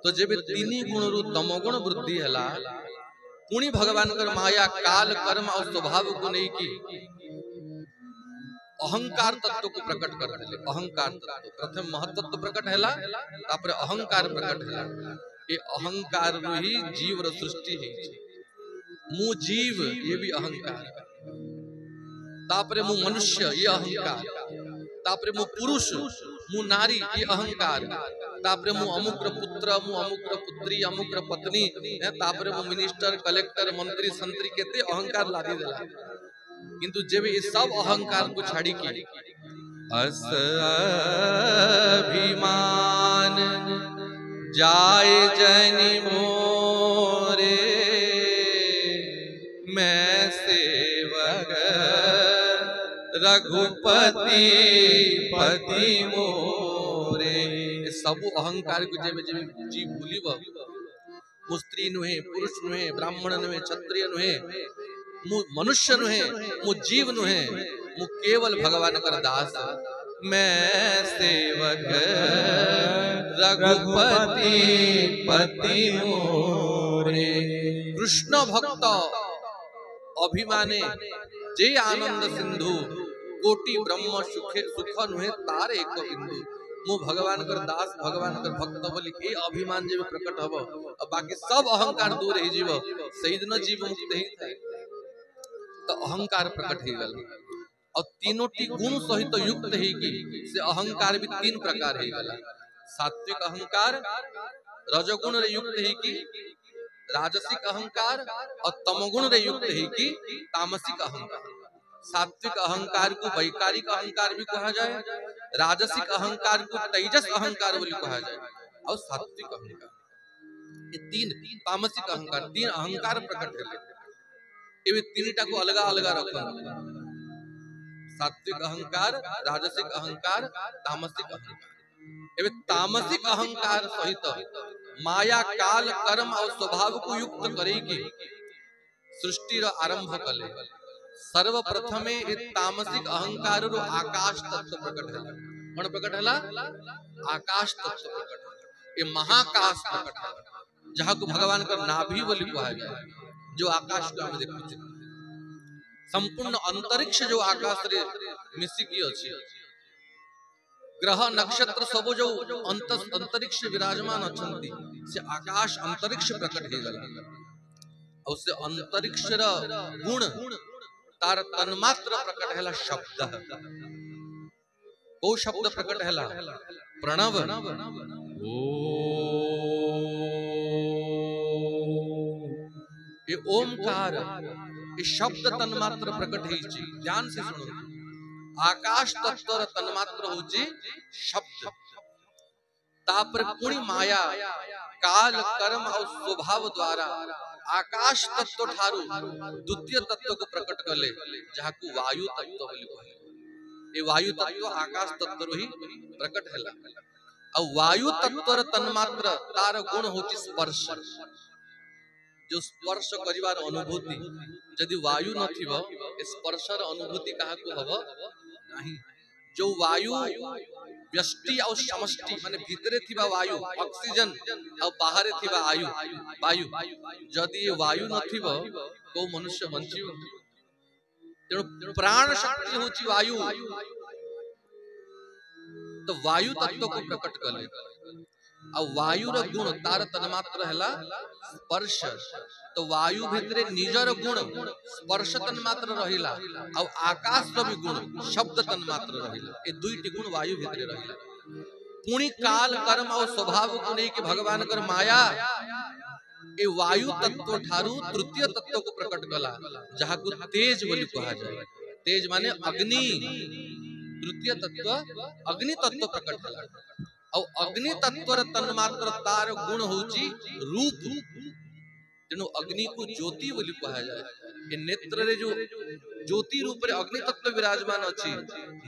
तो जेबे तीनी गुण रु तमोगुण वृद्धि हला पुणी भगवान कर माया काल कर्म और स्वभाव को नहीं की अहंकार तत्व को प्रकट कर देले अहंकार तत्व प्रथम महत्त्व प्रकट हैला तापर अहंकार प्रकट हैला ये अहंकार रु ही जीव र सृष्टि है मु जीव ये भी अहंकार तापर मु मनुष्य ये अहंकार तापरे मु पुरुष मु नारी ये अहंकार तापरे मु अमुक पुत्र मु अमुक पुत्री अमुक पत्नी तापरे मु मिनिस्टर कलेक्टर मंत्री संतरी केते अहंकार लादी देला किंतु जेबे ये सब अहंकार को छाड़ी की अस अभिमान जाए जनि मोरे मैं सेवक रघुपति पति मोरे सब अहंकार को जेबे जेबे जीव भूलिब मु स्त्री नुहे पुरुष नुहे ब्राह्मण नुहे क्षत्रिय नुहे मु मनुष्य नुहे मु जीव नुहे मु केवल भगवान कर दास मैं सेवक रघुपति पति मोरे। कृष्ण भक्त अभिमाने जे आनंद सिंधु कोटि ब्रह्म सुखे सुख नुहे तार एक बिंदु। मु भगवान कर दास भगवान कर भक्त बोली ए अभिमान जे प्रकट हबो और बाकी सब अहंकार दूर ही जीव सही दिन जीव मुक्त ही थाए। तो अहंकार प्रकट ही गल और तीनों टी गुण सहित युक्त ही की से अहंकार भी तीन प्रकार ही गला। सात्विक अहंकार रजोगुण रे युक्त ही की राजसिक अहंकार और तमोगुण रे युक्त ही की तामसिक अहंकार। सात्विक अहंकार को वैकारिक अहंकार भी कहा जाए, राजसिक अहंकार को तेजस अहंकार भी कहा जाए और सात्विक अहंकार ये तीन तामसिक अहंकार तीन अहंकार प्रकट है। ये तीनटा को अलग अलग रखो सात्विक अहंकार राजसिक अहंकार तामसिक अहंकार। ये तामसिक अहंकार सहित माया काल कर्म और स्वभाव को युक्त करेगी सृष्टि रो आरंभ कले। सर्वप्रथमे ये तामसिक अहंकार रो आकाश तत्व प्रकट है। कौन प्रकट है? आकाश तत्व प्रकट है। ये महाकाश प्रकट है जहाँ को भगवान का नाभि बोली कहा जाए जो आकाश को हम देखु संपूर्ण अंतरिक्ष जो आकाश रे मिसिकी अछि ग्रह नक्षत्र सब जो अंतरिक्ष विराजमान अछंती से आकाश अंतरिक्ष प्रकट हे गला और से अंतरिक्ष रा गुण तार तन्मात्र प्रकट हैला शब्द। को शब्द प्रकट हैला? प्रणव ओ ये ओमकार ये शब्द तन्मात्र प्रकट है। ध्यान से सुनो आकाश तत्व तन्मात्र होची शब्द तापर पुणी माया काल कर्म और स्वभाव द्वारा आकाश तत्व ठारू द्वितीय तत्व को प्रकट करले जहाँ को वायु तत्व बोली कहे। ये वायु तत्व आकाश तत्व ही प्रकट हैला और वायु तत्व तन्मात्र तार गुण होची स्पर्श। जो स्पर्श करिवार अनुभूति यदि वायु नथिबो स्पर्शर अनुभूति कहा को हबो नहीं। जो वायु व्यष्टि और समष्टि माने भीतरे थिबा वायु ऑक्सीजन और बाहरे थिबा आयु वायु यदि ये वायु नथिबो को मनुष्य बंचिबो। तेणु प्राण शक्ति होची वायु तो वायु तत्व को प्रकट करले और वायु रो गुण तार तन्मात्र हैला स्पर्श। तो वायु भितरे निजर गुण स्पर्श तन्मात्र रहिला और आकाश रो भी गुण शब्द तन्मात्र रहिला। ए दुईटी गुण वायु भितरे रहिला। पुणी काल कर्म और स्वभाव को नहीं कि भगवान कर माया ए वायु तत्व ठारू तृतीय तत्व को प्रकट कला जहाँ को तेज बोली कहा जाए। तेज माने अग्नि। तृतीय तत्व अग्नि तत्व प्रकट कला और अग्नि तत्व तन्मात्र तार गुण होची रूप। तेणु अग्नि को ज्योति बोली कहा जाए। ये नेत्र रे जो ज्योति रूप रे अग्नि तत्व विराजमान अछि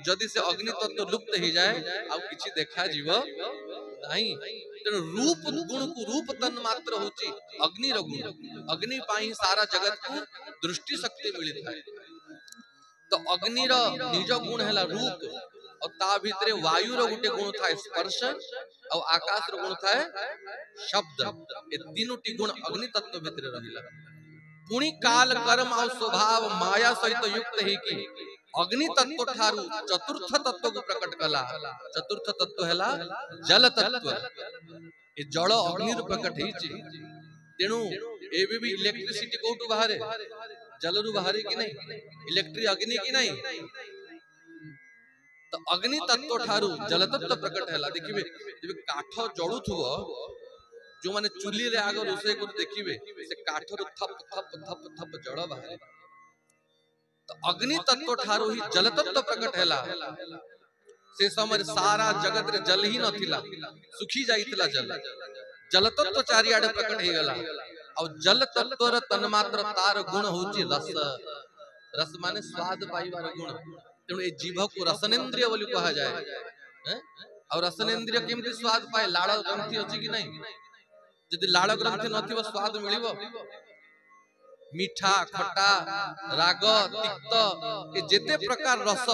जदि से अग्नि तत्व लुप्त ही जाए आ किछि देखा जीव नहीं। तेणु रूप गुण को रूप तन्मात्र होची अग्नि रो गुण। अग्नि पाई सारा जगत को दृष्टि शक्ति मिली थाए। तो अग्नि रो निज गुण हैला रूप और ता भितरे वायु रो गुटे गुण थाए स्पर्श और आकाश रो गुण थाए शब्द। ए तीनों टी गुण अग्नि तत्व भितरे रहिला। पुणी काल कर्म और स्वभाव माया सहित युक्त ही की अग्नि तत्व ठारू चतुर्थ तत्व को प्रकट कला। चतुर्थ तत्व हैला जल तत्व। ए जल अग्नि रो प्रकट हिची। तेणु एबे भी इलेक्ट्रिसिटी कोठु बाहरे जल रु बाहरे कि नहीं इलेक्ट्रिक अग्नि की नहीं। तो अग्नि तत्व ठारू जल तत्व प्रकट हैला। देखिबे जब काठ जळु थुबो जो माने चुली रे आगर रोसे को देखिबे से काठ रो थप थप थप थप जळ बाहरे। तो अग्नि तत्व ठारू ही जल तत्व प्रकट हैला। से समय सारा जगत रे जल ही नथिला सुखी जाइतला जल। जल तत्व चारि आडे प्रकट हे गला और जल तत्व र तन्मात्र तार गुण होची रस। रस माने स्वाद पाइबार गुण। तेणु ए जीभ को रसनेन्द्रिय बोली कहा जाए। और रसनेन्द्रिय केमती स्वाद पाए लाड़ ग्रंथि अछि कि नहीं। यदि लाड़ ग्रंथि नथिबो स्वाद मिलिबो मीठा खटा राग तिक्त ए जेते प्रकार रस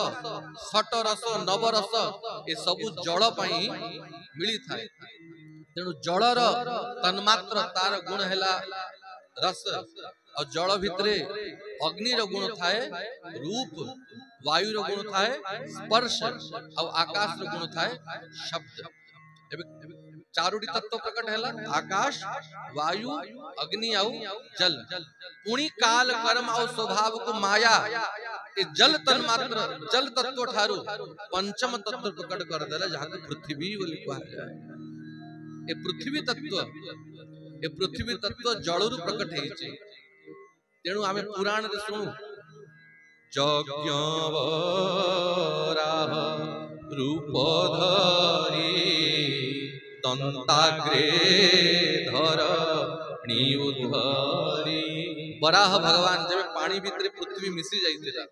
सट रस नव रस ए सबु जल पई मिली थाए। तेणु जलर तन्मात्र तार गुण हैला रस और जल भितरे अग्नि रो गुण थाए रूप, वायु रो गुण थाए स्पर्श और आकाश रो गुण थाए शब्द। चारोटी तत्व प्रकट हैला आकाश वायु अग्नि और जल। पुणी काल कर्म और स्वभाव को माया ए जल तन्मात्र जल तत्व ठारू पंचम तत्व प्रकट कर देला जहाँ को पृथ्वी बोली कहा जाए। ए पृथ्वी तत्व जलरु प्रकट है। तेणु आमे पुराण रे सुनु यज्ञ वराह रूप धरी दंताग्रे धरणी उद्धरी। वराह भगवान जब पानी भितर पृथ्वी मिसी जाइतिला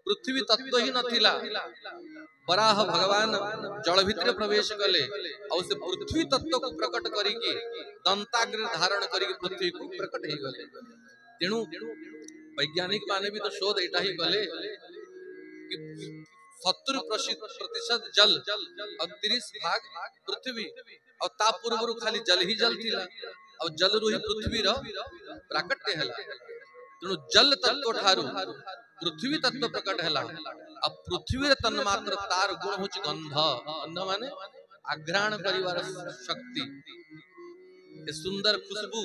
पृथ्वी तत्व ही नथिला वराह भगवान जल भितर प्रवेश कले और से पृथ्वी तत्व को प्रकट करिके दंताग्र धारण करिके पृथ्वी को प्रकट ही गले। तेणु वैज्ञानिक माने भी तो शोध एटा ही कले कि 70% जल और 30 भाग पृथ्वी और ता पूर्व खाली जल ही जल थिला और जल रु ही पृथ्वी रो प्राकट्य हैला। तेणु जल तत्व ठारू पृथ्वी तत्व प्रकट हैला। अब पृथ्वी रे तन्मात्र तार गुण होची गंध। गंध माने आघ्राण करिवार शक्ति ए सुंदर खुशबू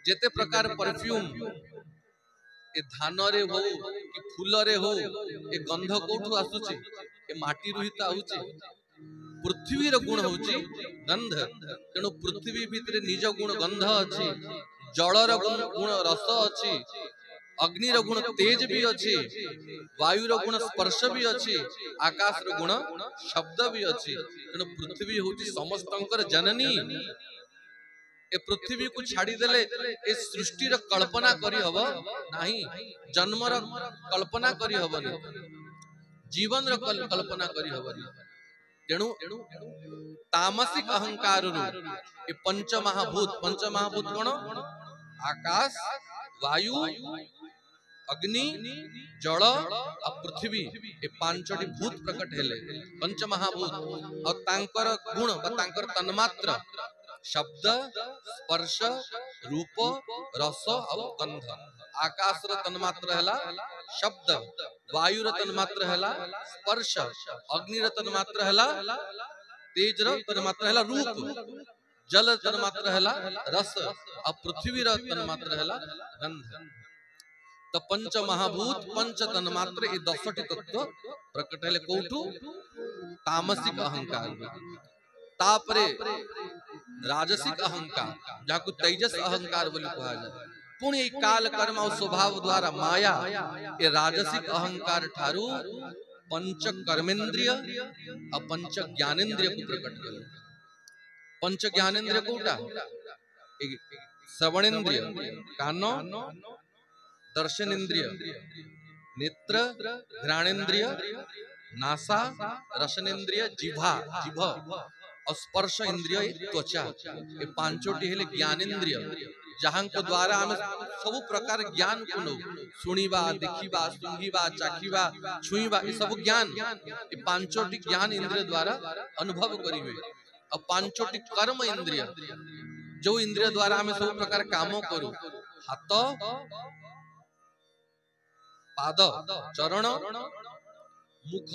जेते प्रकार परफ्यूम ए धान रे हो कि फूल रे हो ए गंध कोठु आसुची ए माटी रु ही त आउची। पृथ्वी रो गुण होची गंध। तेणु पृथ्वी भितरे निज गुण गंध अछि जल रो गुण रस अछि अग्नि रो गुण तेज भी अछि वायु रो गुण स्पर्श भी अछि आकाश रो गुण शब्द भी अछि। तेणु पृथ्वी होची समस्तंकर जननी। ए पृथ्वी को छाड़ी देले ए सृष्टि रो कल्पना करी हबो नाही जन्म रो कल्पना करी हबो जीवन रो कल्पना करी हबो। तेणु तामसिक अहंकार रु ए पंच महाभूत कोन आकाश वायु अग्नि जल और पृथ्वी ए पांचटी भूत प्रकट हेले पंच महाभूत और तांकर गुण बा तांकर तन्मात्र शब्द स्पर्श रूप रस और गंध। आकाश रो तन्मात्र हैला शब्द वायु रो तन्मात्र हैला स्पर्श अग्नि रो तन्मात्र हैला तेज रो तन्मात्र हैला रूप जल रो तन्मात्र हैला रस और पृथ्वी रो तन्मात्र हैला गंध। तो पंच महाभूत पंच तन्मात्र ए 10टी तत्व प्रकट हेले कोठु तामसिक अहंकार तापरे राजसिक अहंकार जाको तेजस अहंकार बोली कहा जाए। पुणी काल कर्म और स्वभाव द्वारा माया ए राजसिक अहंकार ठारू पंच कर्मेंद्रिय और पंच ज्ञानेंद्रिय को प्रकट कर। पंच ज्ञानेंद्रिय कोटा श्रवणेन्द्रिय कान दर्शनेन्द्रिय नेत्र घ्राणेन्द्रिय नासा रसनेन्द्रिय जिह्वा और स्पर्श इंद्रिय त्वचा ये पांचोटी हेले ज्ञानेन्द्रिय जहां को द्वारा हम सब प्रकार ज्ञान को नो सुनिबा देखिबा सुंघिबा चाखिबा छुईबा ये सब ज्ञान ये पांचोटी ज्ञान इंद्रिय द्वारा अनुभव करिवे। और पांचोटी कर्म इंद्रिय जो इंद्रिय द्वारा हम सब प्रकार काम करू हाथ पाद चरण मुख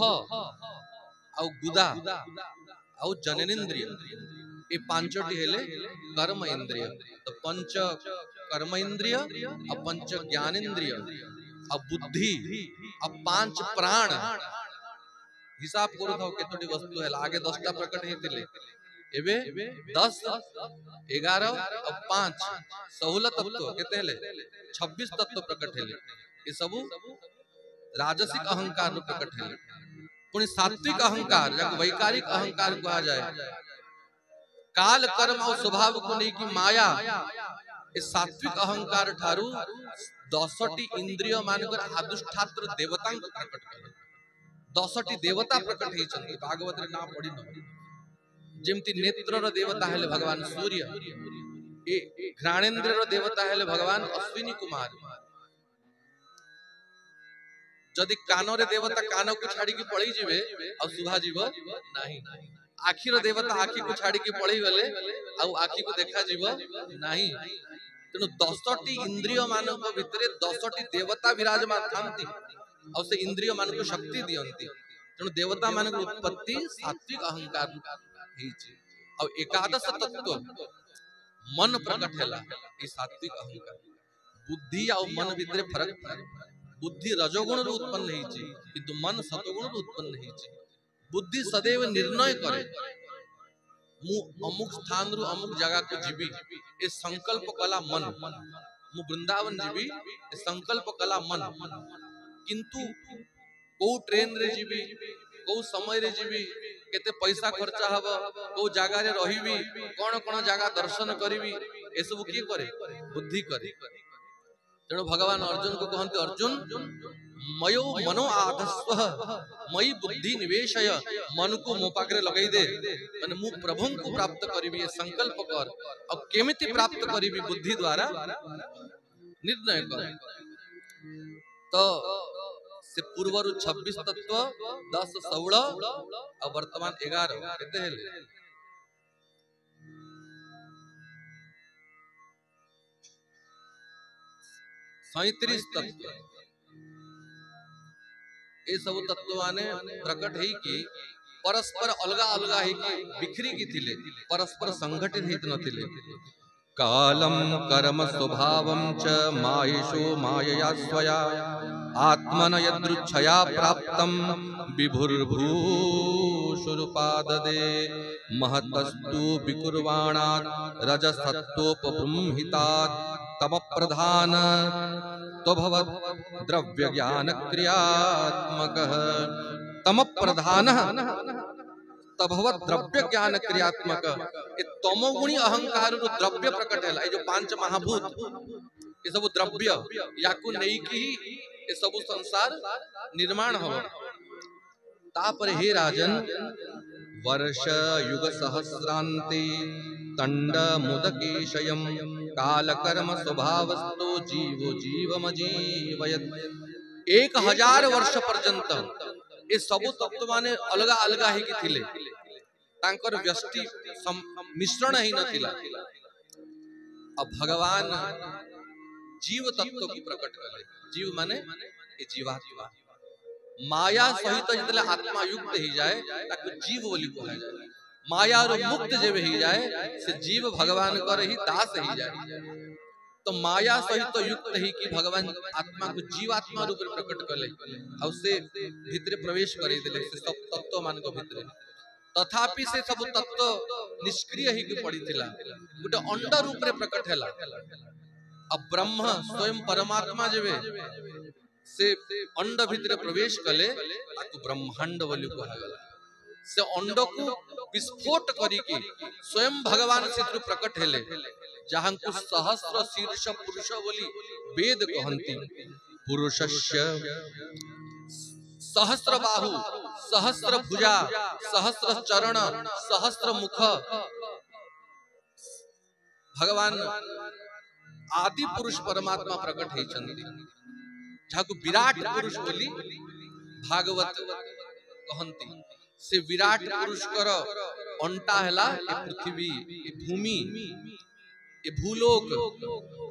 आउ गुदा आउ जननेन्द्रिय ये पांचटी हेले कर्म इंद्रिय। तो पंच कर्म इंद्रिय और पंच ज्ञानेन्द्रिय और बुद्धि और 5 प्राण हिसाब करू था केतोटी वस्तु है आगे 10टा प्रकट हेतिले एबे 10 11 और 5 16 तत्व केते हेले 26 तत्व प्रकट हेले। ये सब राजसिक अहंकार रो प्रकट हेले। पुणी सात्विक अहंकार जाको वैकारिक अहंकार कहा जाए काल कर्म और स्वभाव को नहीं की माया ए सात्विक अहंकार ठारू 10टी इंद्रिय मानकर अधिष्ठात्र देवता को प्रकट कर 10टी देवता प्रकट ही चंदी भागवत रे ना पड़ी न जेमती नेत्र रो देवता हेले भगवान सूर्य ए घ्राणेन्द्र देवता हेले भगवान अश्विनी कुमार। जदि कानरे देवता कान को छाड़ी की पळई जिवे आ सुभा जीव नाही। आखिर देवता आखि को छाड़ी की पळई गले आ आखि को देखा जीव नाही। तेणु 10टी इंद्रिय मानक भितरे 10टी देवता विराजमान थांती और से इंद्रिय मान को शक्ति दियंती। तेणु देवता मान उत्पत्ति सात्विक अहंकार हेची और एकादश तत्व मन प्रकट हैला ई सात्विक अहंकार। बुद्धि और मन भितरे फरक थाए। बुद्धि रजोगुण रू उत्पन्न हेची किंतु मन सतोगुण रू उत्पन्न हेची। बुद्धि सदैव निर्णय करे मु अमुक स्थान रु अमुक जगह को जीवी ए संकल्प कला मन। मु वृंदावन जीवी ए संकल्प कला मन। किंतु को ट्रेन रे जीवी को समय रे जीवी केते पैसा खर्चा हबो को जगह रे रहिबी कोन कोन जगह दर्शन करिवि ए सब की करे बुद्धि करे। तेणु भगवान अर्जुन को कहते अर्जुन मयो मनो आधस्व मई बुद्धि निवेशय मन को मो पाखरे लगाई दे माने मु प्रभु को प्राप्त करिवि ए संकल्प कर और केमिति प्राप्त करिवि बुद्धि द्वारा निर्णय कर। तो से पूर्वरु 26 तत्व 10 16 और वर्तमान 11 केते हेले 37 तत्व। ये सब तत्व माने प्रकट है कि परस्पर अलगा अलगा है कि बिखरी की थिले परस्पर संगठित हित न थिले। कालम कर्म स्वभावं च मायेशो मायया स्वया आत्मन यदृच्छया प्राप्तं विभुर्भूषुरुपाददे महतस्तु विकुर्वाणात् रजसत्वोपबृंहितात् तमप्रधान तभवत् द्रव्य ज्ञान क्रियात्मकः तमप्रधानः तभवत द्रव्य ज्ञान क्रियात्मक ए तमोगुणी अहंकार रो द्रव्य प्रकट है। जो 5 महाभूत ये सब द्रव्य याकु नहीं की ये सब संसार निर्माण हो। तापर हे राजन वर्ष युग सहस्रांते तंड मुदकेशयम काल कर्म स्वभावस्तो जीवो जीवमजीवयत्। 1000 वर्ष पर्यंत ये सबु तत्व माने अलगा अलगा ही की थिले तांकर व्यष्टि मिश्रण ही न थिला। अब भगवान जीव तत्व की प्रकट कले। जीव माने ये जीवात्मा माया सहित जितले आत्मा युक्त ही जाए ताकु जीव बोली कहा जाए। माया रो मुक्त जेब ही जाए से जीव भगवान कर ही दास ही जाए। तो माया सहित युक्त ही कि भगवान आत्मा को जीवात्मा रूप में प्रकट कले और से भीतर प्रवेश करे देले से सब तत्व मान को भीतर। तथापि से सब तत्व निष्क्रिय ही की पड़ी थिला गुटे अंड रूप में प्रकट हैला। अब ब्रह्म स्वयं परमात्मा जेबे से अंड भीतर प्रवेश कले ताकु ब्रह्मांड बोली कहा गला। से अंड को विस्फोट करी कि स्वयं भगवान से प्रकट हेले जहां को सहस्र शीर्ष पुरुष बोली वेद कहंती। पुरुषस्य सहस्र बाहु सहस्र भुजा सहस्र चरण सहस्र मुख। भगवान आदि पुरुष परमात्मा प्रकट है चंदी जहां को विराट पुरुष बोली भागवत कहंती। से विराट पुरुष कर अंटा हैला ए पृथ्वी ए भूमि ए भूलोक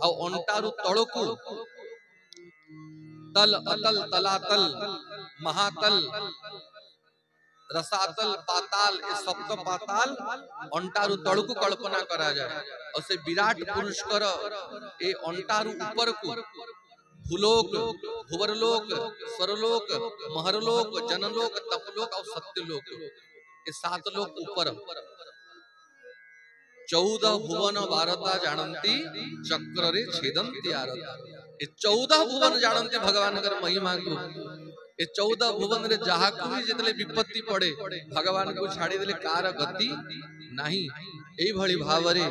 और अंटारु तड़कु तल अतल तलातल महातल रसातल पाताल ए सप्त पाताल अंटारु तड़कु कल्पना करा जाए। और से विराट पुरुष कर ए अंटारु ऊपर को भूलोक भुवरलोक स्वरलोक महरलोक जनलोक तपलोक और सत्यलोक ए 7 लोक ऊपर 14 भुवन वारता जानती चक्र रे छेदंती आरता। ए 14 भुवन जानती भगवान कर महिमा को। ए 14 भुवन रे जहा को भी जितले विपत्ति पड़े भगवान को छाड़ी देले कार गति नहीं। एई भली भावरे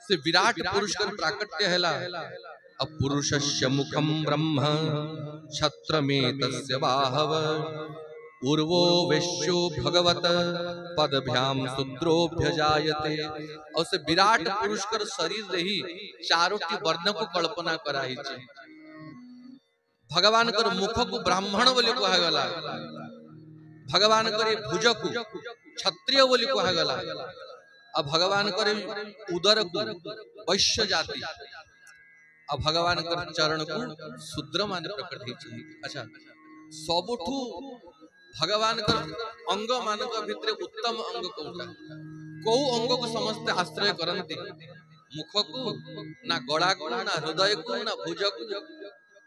से विराट पुरुष कर प्राकट्य हैला। अपुरुषस्य मुखम ब्रह्म छत्रमेतस्य बाहव उर्वो वैश्यो भगवत पदभ्याम शूद्रोभ्य जायते। और से विराट पुरुष कर शरीर रही चारोटी वर्ण को कल्पना कराई। भगवान कर मुख को ब्राह्मण बोली कहगला, भगवान कर भुज को क्षत्रिय बोली कहगला, और भगवान कर उदर को वैश्य जाति, और भगवान कर चरण को शूद्र मान प्रकट होती। अच्छा, सबुठू भगवान कर अंग मान भितर उत्तम अंग कौटा, कौ अंग को समस्त आश्रय करती? मुख को ना, गला को ना, हृदय को ना, भुज को।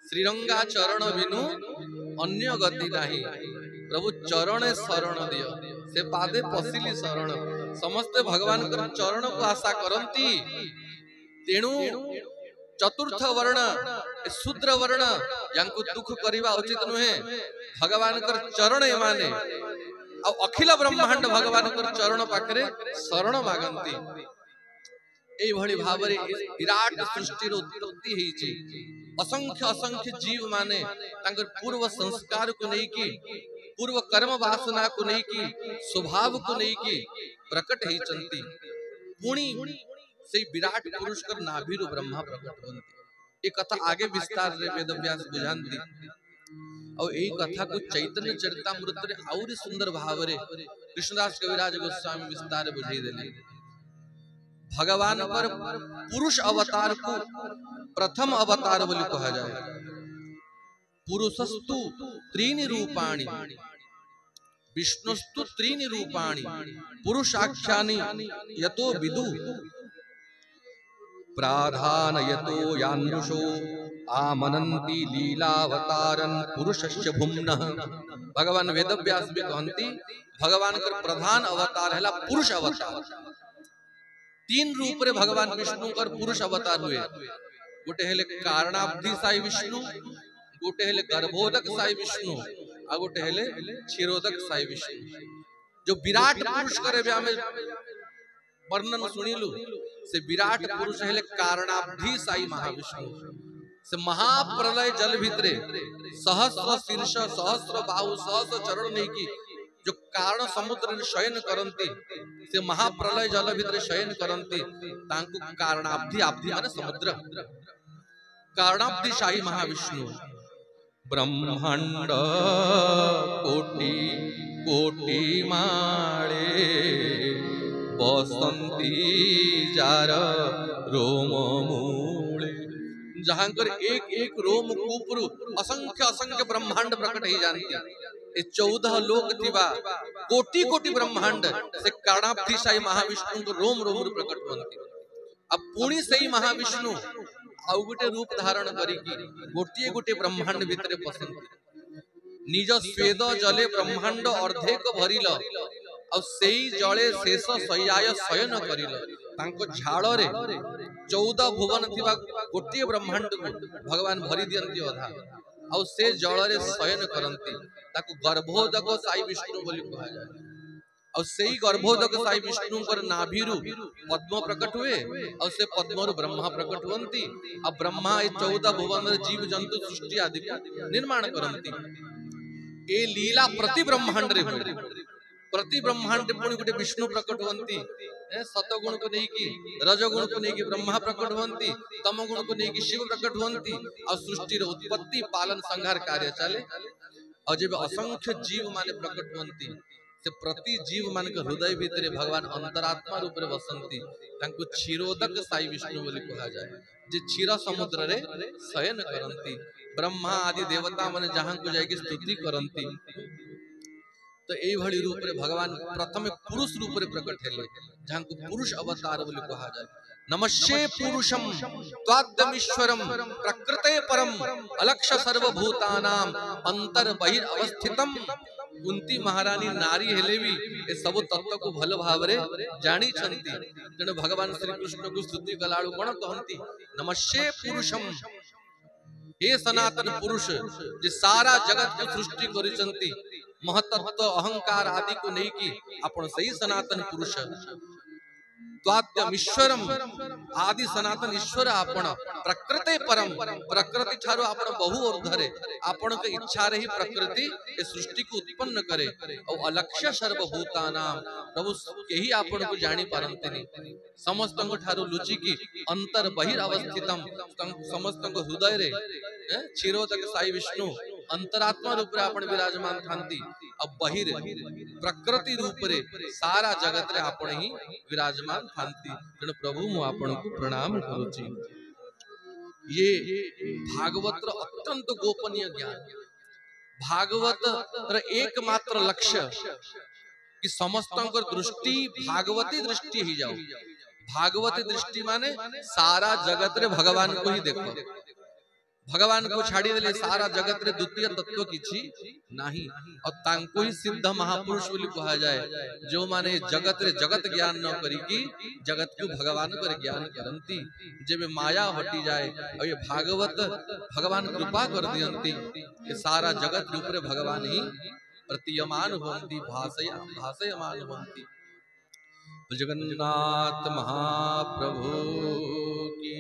श्रीरंगा चरण बिनु अन्य गति नाही, प्रभु चरण शरण दियो, से पादे पशिली शरण। समस्त भगवान कर चरण को आशा करती। तेणु चतुर्थ वर्ण शूद्र वर्ण यांको दुख करिबा उचित नुहे। भगवान कर चरण एमाने आ अखिल ब्रह्मांड भगवान कर चरण पाखरे शरण मागंती। एई भଳି भाबरे विराट सृष्टि रो उत्पत्ति हेची। असंख्य असंख्य जीव माने तांकर पूर्व संस्कार को नहीं की, पूर्व कर्म वासना को नहीं की, स्वभाव को नहीं की प्रकट ही चंती। पुणी से विराट पुरुष कर नाभिरु ब्रह्मा प्रकट बनती। एक कथा आगे विस्तार रे वेदव्यास बुझांती। और यही कथा को चैतन्य चरितामृत रे आउरी सुंदर भाव रे कृष्णदास कविराज गोस्वामी विस्तार बुझाई देले। भगवान पर पुरुष अवतार को प्रथम अवतार बोली कहा जाए। पुरुषस्तु त्रीनि रूपाणि विष्णुस्तु त्रीनि रूपाणि पुरुषाख्यानि यतो विदु प्राधानयतो यान्नुषो आमनन्ति लीलावतारं पुरुषस्य भुम्नः। भगवान वेदव्यास भी कहती भगवान कर प्रधान अवतार है पुरुष अवतार। तीन रूप रे भगवान विष्णु कर पुरुष अवतार हुए। गोटे हेले कारणाब्धि साई विष्णु, गोटे हेले गर्भोदक साई विष्णु, आ गोटे हेले क्षीरोदक साई विष्णु। जो विराट पुरुष करे हमें वर्णन सुनिलु से विराट पुरुष हेले कारणाब्धि साई महाविष्णु। से महाप्रलय जल भितरे सहस्र शीर्ष सहस्र बाहु सहस्र चरण नहीं की जो कारण समुद्र में शयन करती, से महाप्रलय जल भितर शयन करती, तांकु कारणाब्धि, आब्धि माने समुद्र, कारणाब्धि शाही महाविष्णु। ब्रह्मांड कोटि कोटि माळे बसंती जार रोम मूले। जहां कर एक एक रोम कूपुरु असंख्य असंख्य ब्रह्मांड प्रकट ही जानती। 14 लोक थिबा कोटि कोटि ब्रह्मांड से कारणाब्धि साई महाविष्णु को रोम रोम प्रकट बनती। अब पुणी सही महाविष्णु आउ गोटे रूप धारण करिकी गोटे गोटे ब्रह्मांड भितरे पसंद। निज स्वेद जले ब्रह्मांड अर्धेक भरिल और सेई जले शेष शय्याय शयन करिल। तांको झाड़ रे 14 भुवन थिबा गोटे ब्रह्मांड को भगवान भरी दियंती अधा और से जल रे शयन करंती। ताको गर्भोदक साई विष्णु बोली कहा जाए। और सेई गर्भोदक साई विष्णु कर नाभिरु पद्म प्रकट हुए और से पद्मरु ब्रह्मा प्रकट हुअंती। अब ब्रह्मा ए 14 भुवन रे जीव जंतु सृष्टि आदि निर्माण करंती। ए लीला प्रति ब्रह्मांड रे हुए। प्रति ब्रह्मांड पुणी गोटे विष्णु प्रकट हुअंती। सतगुण को नहीं की, रजगुण को नहीं की ब्रह्मा प्रकट हुअंती, तम गुण को नहीं की शिव प्रकट हुअंती। और सृष्टि रे उत्पत्ति पालन संहार कार्य चले। और जब असंख्य जीव माने प्रकट हुअंती से प्रति जीव मान के हृदय भीतर भगवान अंतरात्मा रूप रे बसंती। तांको क्षीरोदक साई विष्णु बोली कहा जाए। जे क्षीर समुद्र रे शयन करंती। ब्रह्मा आदि देवता माने जहां को जाके स्तुति करंती। तो एई भली रूप रे भगवान प्रथम पुरुष रूप रे प्रकट हेले, जहां को पुरुष अवतार बोली कहा जाए। नमस्ये पुरुषम त्वाद्यमीश्वरम प्रकृते परम अलक्ष्य सर्वभूतानां अंतर बहिर अवस्थितम। कुंती महारानी नारी हेले भी ए सब तत्व को भल भाव रे जानी छंती। तेणु भगवान श्री कृष्ण को स्तुति कलाळु कोन कहंती नमस्ये पुरुषम। हे सनातन पुरुष जे सारा जगत को सृष्टि करिसंती, महतत्व अहंकार आदि को नहीं की आपण सही सनातन पुरुष। त्वाद्यमीश्वरम आदि सनातन ईश्वर आपण प्रकृति परम प्रकृति ठारो आपण बहु ऊर्ध्वरे आपण के इच्छा रे ही प्रकृति ए सृष्टि को उत्पन्न करे और अलक्ष्य सर्वभूतानाम प्रभु केही आपण को जानी पारंतनी समस्त को ठारो लुचि की अंतर बहिर अवस्थितम समस्त को हृदय रे क्षीरोदक साई विष्णु अंतरात्मा रूप रे आपण विराजमान थांती अब बहिर प्रकृति रूप रे सारा जगत रे आपण ही विराजमान थांती तेणु प्रभु मु आपण को प्रणाम करूची। ये भागवत रो अत्यंत गोपनीय ज्ञान भागवत रो एकमात्र लक्ष्य कि समस्त दृष्टि भागवती दृष्टि ही जाओ भागवती दृष्टि माने सारा जगत रे भगवान को ही देखो भगवान को छाड़ी देले सारा जगत रे द्वितीय तत्व किछि नाही और तांको ही सिद्ध महापुरुष बोली कहा जाए जो माने जगत रे जगत ज्ञान न करी की जगत को भगवान पर ज्ञान करंती जेबे माया हटी जाए और ये भागवत भगवान कृपा कर दियंती ये सारा जगत रूप रे भगवान ही प्रतीयमान होंती भासयमान होंती। जगन्नाथ महाप्रभु की